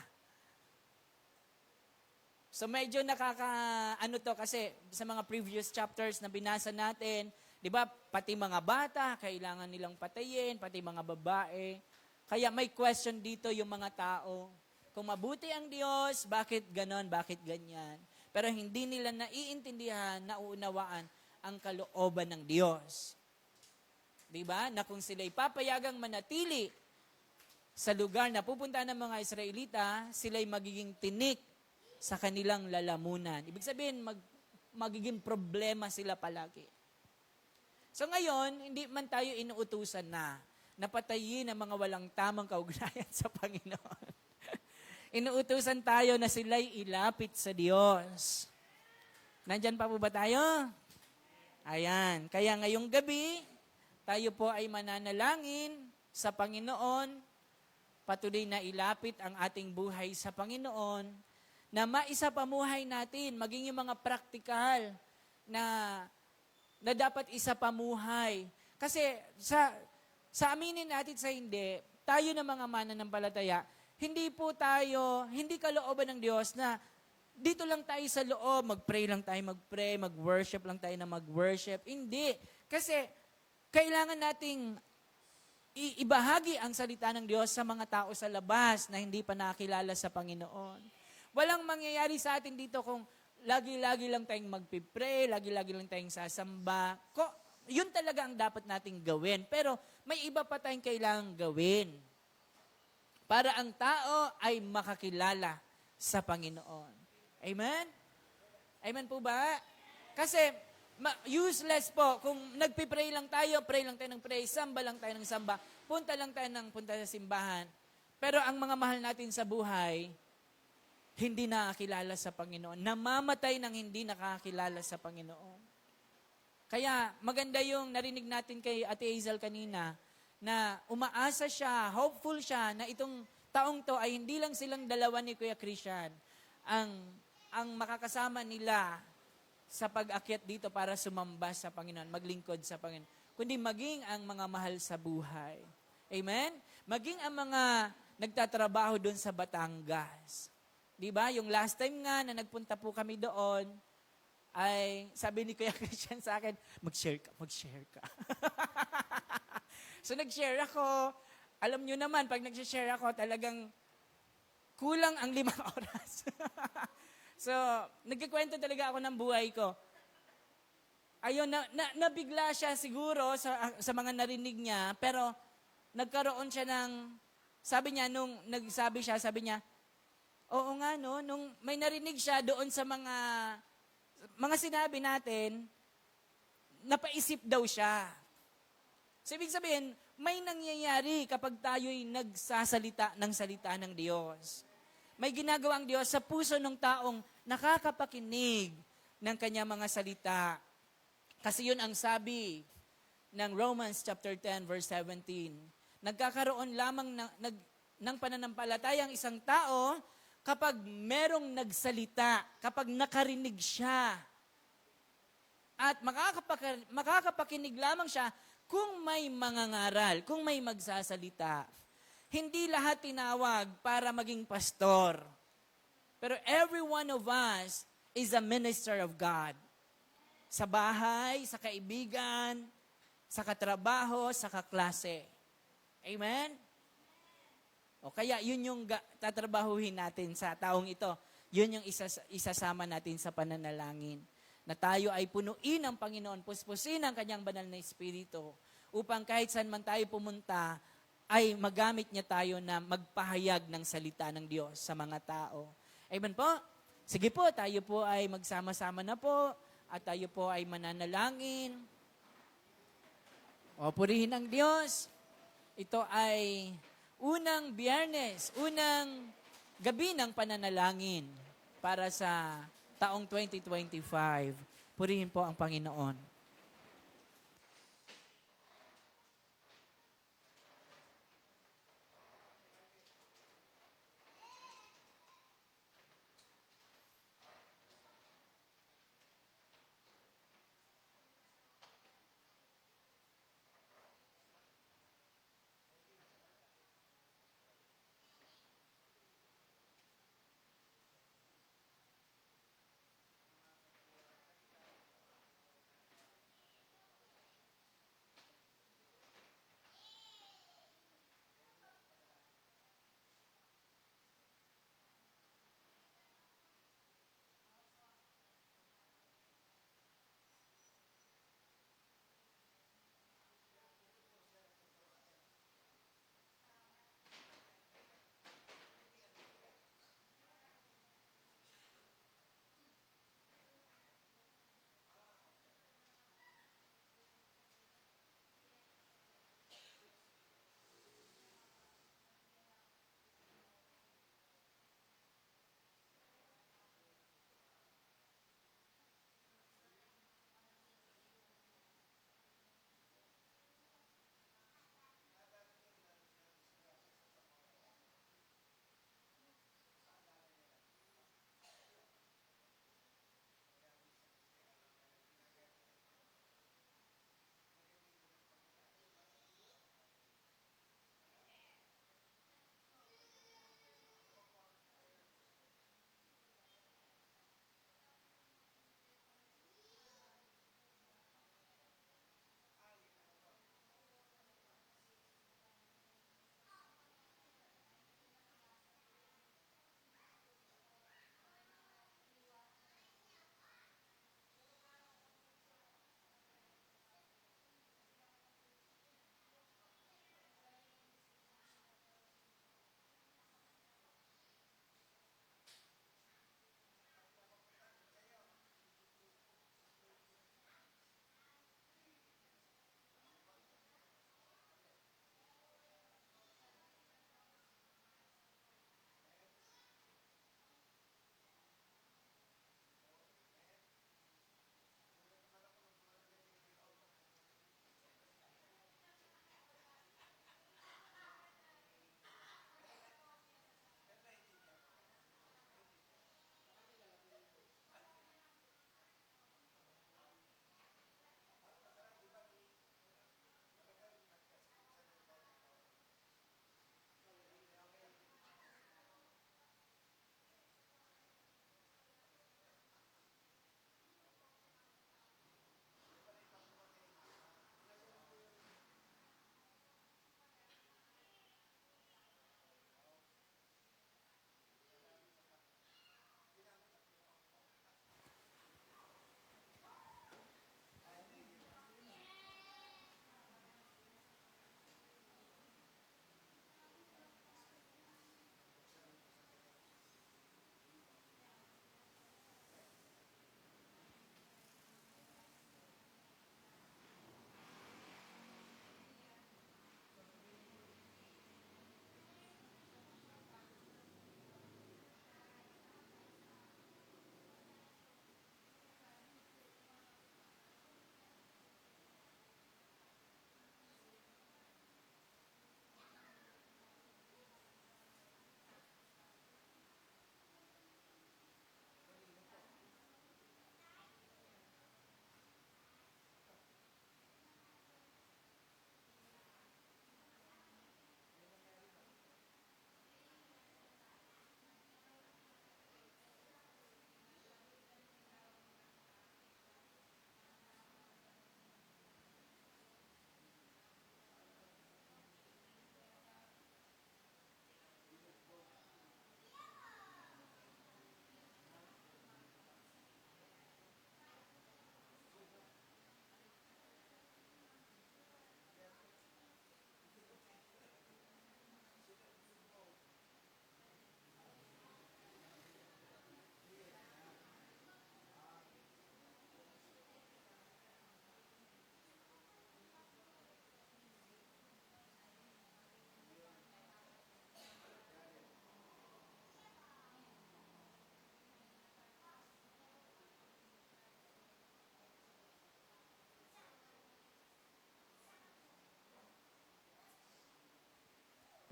So medyo ano to kasi sa mga previous chapters na binasa natin, di ba, pati mga bata, kailangan nilang patayin, pati mga babae. Kaya may question dito yung mga tao. Kung mabuti ang Diyos, bakit ganon, bakit ganyan? Pero hindi nila naiintindihan, nauunawaan ang kalooban ng Diyos. Di ba? Na kung sila'y papayagang manatili sa lugar na pupunta ng mga Israelita, sila'y magiging tinik sa kanilang lalamunan. Ibig sabihin, magiging problema sila palagi. So ngayon, hindi man tayo inuutusan na napatayin ang mga walang tamang kaugnayan sa Panginoon. Inuutusan tayo na sila'y ilapit sa Diyos. Nandyan pa po ba tayo? Ayan. Kaya ngayong gabi, tayo po ay mananalangin sa Panginoon, patuloy na ilapit ang ating buhay sa Panginoon, na maisapamuhay natin, maging yung mga praktikal na dapat isapamuhay. Kasi sa aminin natin sa hindi, tayo na mga mananampalataya, hindi kalooban ng Diyos na dito lang tayo sa loob, mag-pray lang tayo mag-pray, mag-worship lang tayo na mag-worship. Hindi. Kasi kailangan nating ibahagi ang salita ng Diyos sa mga tao sa labas na hindi pa nakilala sa Panginoon. Walang mangyayari sa atin dito kung lagi-lagi lang tayong magpipray, lagi-lagi lang tayong sasamba. Yun talaga ang dapat nating gawin. Pero may iba pa tayong kailangang gawin para ang tao ay makakilala sa Panginoon. Amen? Amen po ba? Kasi useless po kung nagpipray lang tayo, pray lang tayo ng pray, samba lang tayo ng samba, punta lang tayo ng punta sa simbahan. Pero ang mga mahal natin sa buhay, hindi nakakilala sa Panginoon. Namamatay ng hindi nakakilala sa Panginoon. Kaya maganda yung narinig natin kay Ate Hazel kanina, na umaasa siya, hopeful siya, na itong taong to ay hindi lang silang dalawa ni Kuya Christian ang makakasama nila sa pag-akyat dito para sumamba sa Panginoon, maglingkod sa Panginoon, kundi maging ang mga mahal sa buhay. Amen? Maging ang mga nagtatrabaho doon sa Batangas. Di ba? Yung last time nga na nagpunta po kami doon, ay sabi ni Kuya Christian sa akin, mag-share ka. So nag-share ako. Alam nyo naman, pag nag-share ako, talagang kulang ang 5 oras. So, nagkikwento talaga ako ng buhay ko. Ayun, nabigla siya siguro sa mga narinig niya, pero nagkaroon siya ng, sabi niya, nung nagsabi siya, sabi niya, Oo nga, no? Nung may narinig siya doon sa mga sinabi natin, napaisip daw siya. So, ibig sabihin, may nangyayari kapag tayo'y nagsasalita ng salita ng Diyos. May ginagawa ang Diyos sa puso ng taong nakakapakinig ng kanya mga salita. Kasi yun ang sabi ng Romans chapter 10 verse 17. Nagkakaroon lamang ng pananampalatayang isang tao kapag merong nagsalita, kapag nakarinig siya. At makakapakinig lamang siya kung may mangangaral, kung may magsasalita. Hindi lahat tinawag para maging pastor. Pero every one of us is a minister of God. Sa bahay, sa kaibigan, sa katrabaho, sa kaklase. Amen? O kaya yun yung tatrabahuhin natin sa taong ito. Yun yung isasama natin sa pananalangin. Na tayo ay punuin ng Panginoon, puspusin ang kanyang banal na Espiritu upang kahit saan man tayo pumunta, ay magamit niya tayo na magpahayag ng salita ng Diyos sa mga tao. Amen po? Sige po, tayo po ay magsama-sama na po at tayo po ay mananalangin. O, purihin ang Diyos. Ito ay unang Biyernes, unang gabi ng pananalangin para sa taong 2025. Purihin po ang Panginoon.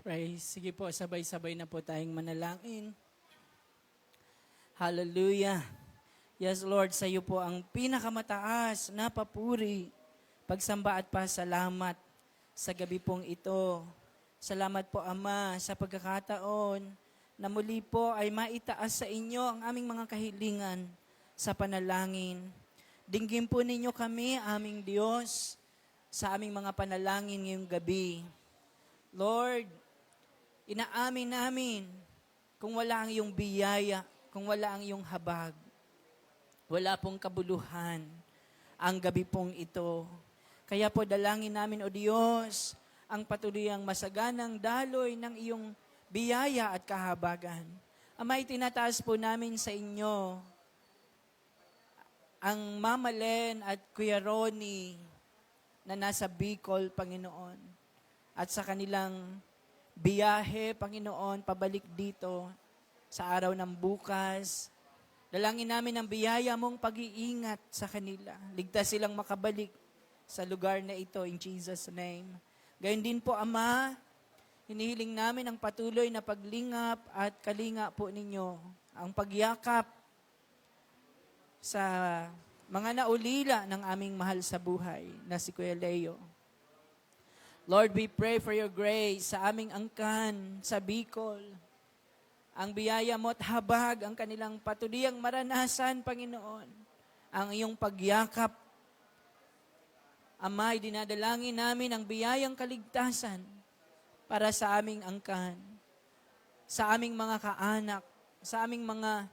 pray. Sige po, sabay-sabay na po tayong manalangin. Hallelujah. Yes, Lord, sa iyo po ang pinakamataas na papuri, pagsamba at pasalamat sa gabi pong ito. Salamat po, Ama, sa pagkakataon na muli po ay maitaas sa inyo ang aming mga kahilingan sa panalangin. Dinggin po ninyo kami, aming Diyos, sa aming mga panalangin ngayong gabi. Lord, inaamin namin kung wala ang iyong biyaya, kung wala ang iyong habag, wala pong kabuluhan ang gabi pong ito. Kaya po dalangin namin, O Diyos, ang patuluyang masaganang daloy ng iyong biyaya at kahabagan. Ama, itinataas po namin sa inyo ang Mama Len at Kuya Ronnie na nasa Bicol, Panginoon, at sa kanilang biyahe, Panginoon, pabalik dito sa araw ng bukas. Dalangin namin ang biyaya mong pag-iingat sa kanila. Ligtas silang makabalik sa lugar na ito in Jesus' name. Gayon din po, Ama, hinihiling namin ang patuloy na paglingap at kalinga po ninyo, ang pagyakap sa mga naulila ng aming mahal sa buhay na si Kuya Leo. Lord, we pray for your grace sa aming angkan sa Bicol. Ang biyaya mo at habag, ang kanilang patuliyang maranasan, Panginoon. Ang iyong pagyakap. Ama, dinadalangin namin ang biyayang kaligtasan para sa aming angkan, sa aming mga kaanak, sa aming mga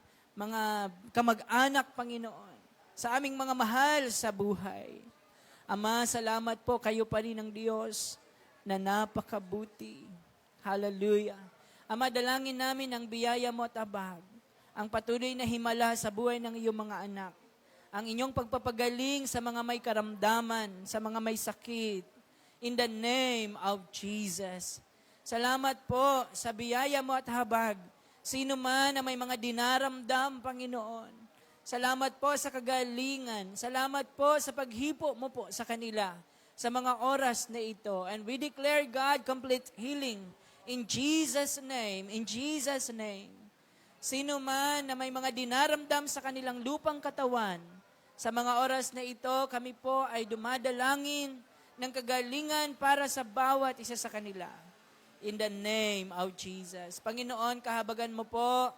kamag-anak, Panginoon, sa aming mga mahal sa buhay. Ama, salamat po, kayo pa rin ang Diyos na napakabuti. Hallelujah. Ama, dalangin namin ang biyaya mo at abag, ang patuloy na himala sa buhay ng iyong mga anak, ang inyong pagpapagaling sa mga may karamdaman, sa mga may sakit, in the name of Jesus. Salamat po sa biyaya mo at habag, sino man na may mga dinaramdam, Panginoon. Salamat po sa kagalingan, salamat po sa paghipo mo po sa kanila, sa mga oras na ito. And we declare, God, complete healing in Jesus' name. In Jesus' name. Sino man na may mga dinaramdam sa kanilang lupang katawan, sa mga oras na ito, kami po ay dumadalangin ng kagalingan para sa bawat isa sa kanila. In the name of Jesus. Panginoon, kahabagan mo po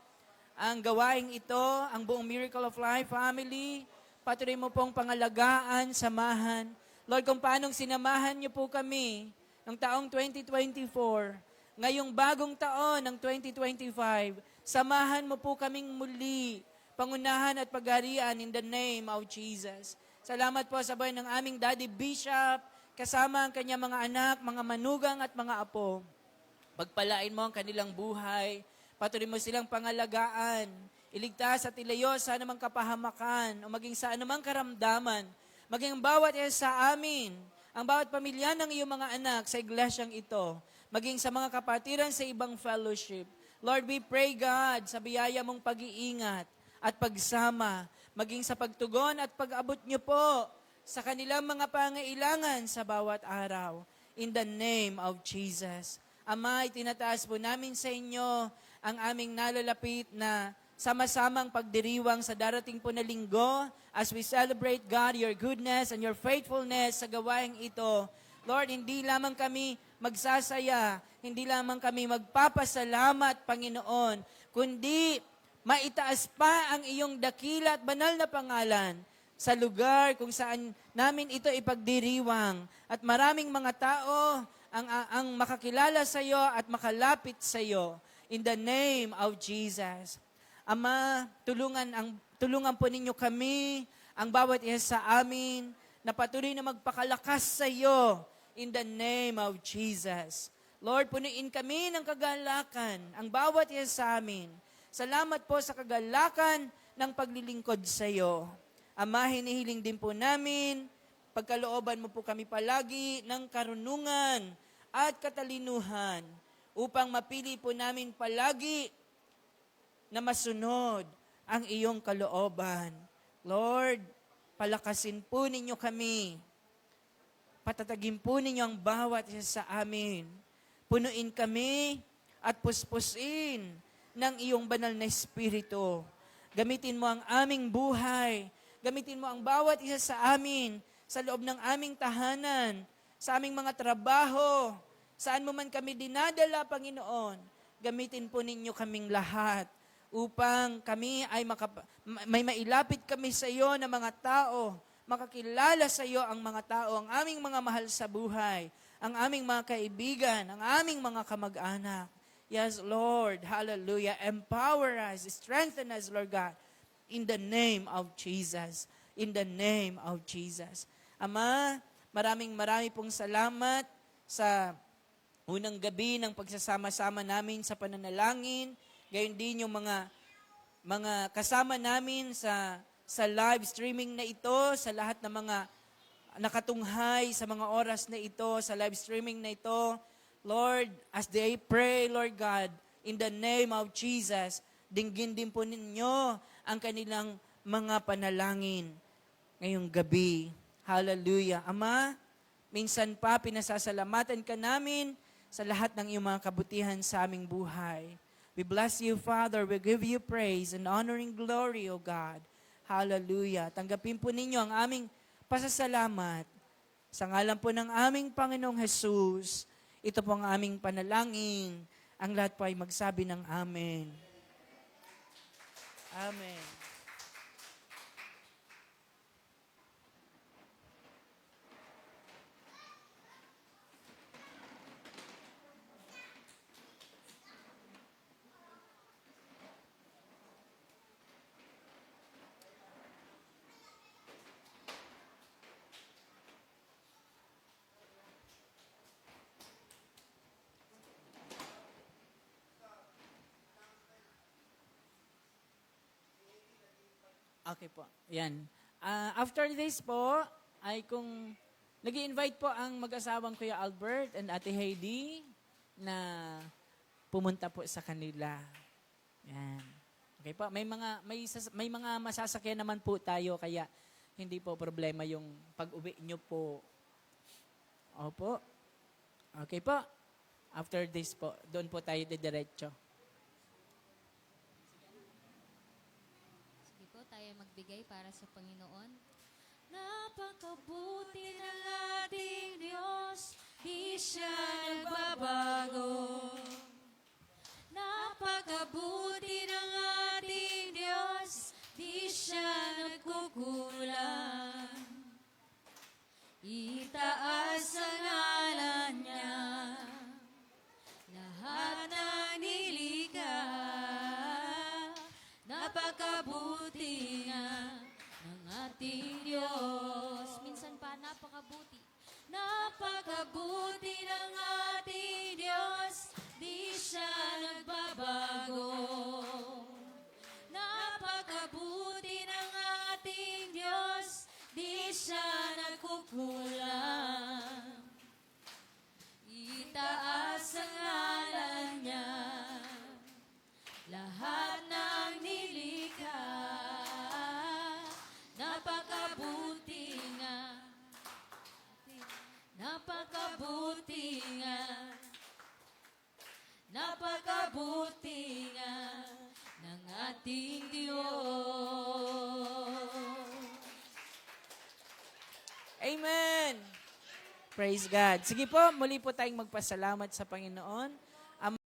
ang gawaing ito, ang buong Miracle of Life family. Patuloy mo pong pangalagaan, samahan. Lord, kung paanong sinamahan niyo po kami ng taong 2024, ngayong bagong taon ng 2025, samahan mo po kaming muli, pangunahan at pagharian in the name of Jesus. Salamat po sa buhay ng aming Daddy Bishop, kasama ang kanyang mga anak, mga manugang at mga apo. Pagpalain mo ang kanilang buhay, patuloy mo silang pangalagaan, iligtas at ilayo sa anumang kapahamakan o maging sa anumang karamdaman, maging bawat isa sa amin, ang bawat pamilya ng iyong mga anak sa iglesyang ito, maging sa mga kapatiran sa ibang fellowship. Lord, we pray, God, sa biyaya mong pag-iingat at pagsama, maging sa pagtugon at pag-abot niyo po sa kanilang mga pangailangan sa bawat araw. In the name of Jesus. Ama, itinataas po namin sa inyo ang aming nalalapit na sama-samang pagdiriwang sa darating po na linggo as we celebrate, God, your goodness and your faithfulness sa gawaing ito. Lord, hindi lamang kami magsasaya, hindi lamang kami magpapasalamat, Panginoon, kundi maitaas pa ang iyong dakila at banal na pangalan sa lugar kung saan namin ito ipagdiriwang. At maraming mga tao ang makakilala sa iyo at makalapit sa iyo. In the name of Jesus. Ama, tulungan po ninyo kami, ang bawat isa sa amin, na patuloy na magpakalakas sa iyo in the name of Jesus. Lord, punuin kami ng kagalakan, ang bawat isa sa amin. Salamat po sa kagalakan ng paglilingkod sa iyo. Ama, hinihiling din po namin, pagkalooban mo po kami palagi ng karunungan at katalinuhan upang mapili po namin palagi na masunod ang iyong kalooban. Lord, palakasin po ninyo kami. Patatagin po ninyo ang bawat isa sa amin. Punuin kami at puspusin ng iyong banal na Espiritu. Gamitin mo ang aming buhay. Gamitin mo ang bawat isa sa amin, sa loob ng aming tahanan, sa aming mga trabaho, saan mo man kami dinadala, Panginoon. Gamitin po ninyo kaming lahat upang kami ay may mailapit kami sa iyo na mga tao, makakilala sa iyo ang mga tao, ang aming mga mahal sa buhay, ang aming mga kaibigan, ang aming mga kamag-anak. Yes, Lord. Hallelujah. Empower us, strengthen us, Lord God, in the name of Jesus. In the name of Jesus. Ama, maraming pong salamat sa unang gabi ng pagsasama-sama namin sa pananalangin. Gayon din yung mga kasama namin sa live streaming na ito, sa lahat ng mga nakatunghay sa mga oras na ito, sa live streaming na ito. Lord, as they pray, Lord God, in the name of Jesus, dinggin din po ninyo ang kanilang mga panalangin ngayong gabi. Hallelujah. Ama, minsan pa pinasasalamatan ka namin sa lahat ng iyong mga kabutihan sa aming buhay. We bless you, Father. We give you praise and honor and glory, O God. Hallelujah. Tanggapin po ninyo ang aming pasasalamat. Sa ngalan po ng aming Panginoong Jesus, ito po ang aming panalangin. Ang lahat po ay magsabi ng Amen. Amen. Okay po. Yan. After this po, ay kung nag-i-invite po ang mag-asawang Kuya Albert and Ate Heidi na pumunta po sa kanila. Yan. Okay po. May mga masasakyan naman po tayo kaya hindi po problema yung pag-uwi nyo po. Opo. Okay po. After this po, doon po tayo didiretso. Tayo magbigay para sa Panginoon. Napakabuti ng ating Diyos, di siya nagbabago. Napakabuti ng ating Diyos, di siya nagkukulang. Itaas ang ngalan niya, lahat ng nilikha. Napakabuti nga ng ating Diyos. Minsan pa, napakabuti. Napakabuti ng ating Diyos, di siya nagbabago. Napakabuti ng ating Diyos, di siya nagkukulang. Itaas ang ngalan niya, lahat ng nilikha. Napakabuti nga, napakabuti nga, napakabuti nga ng ating Diyos. Amen! Praise God. Sige po, muli po tayong magpasalamat sa Panginoon.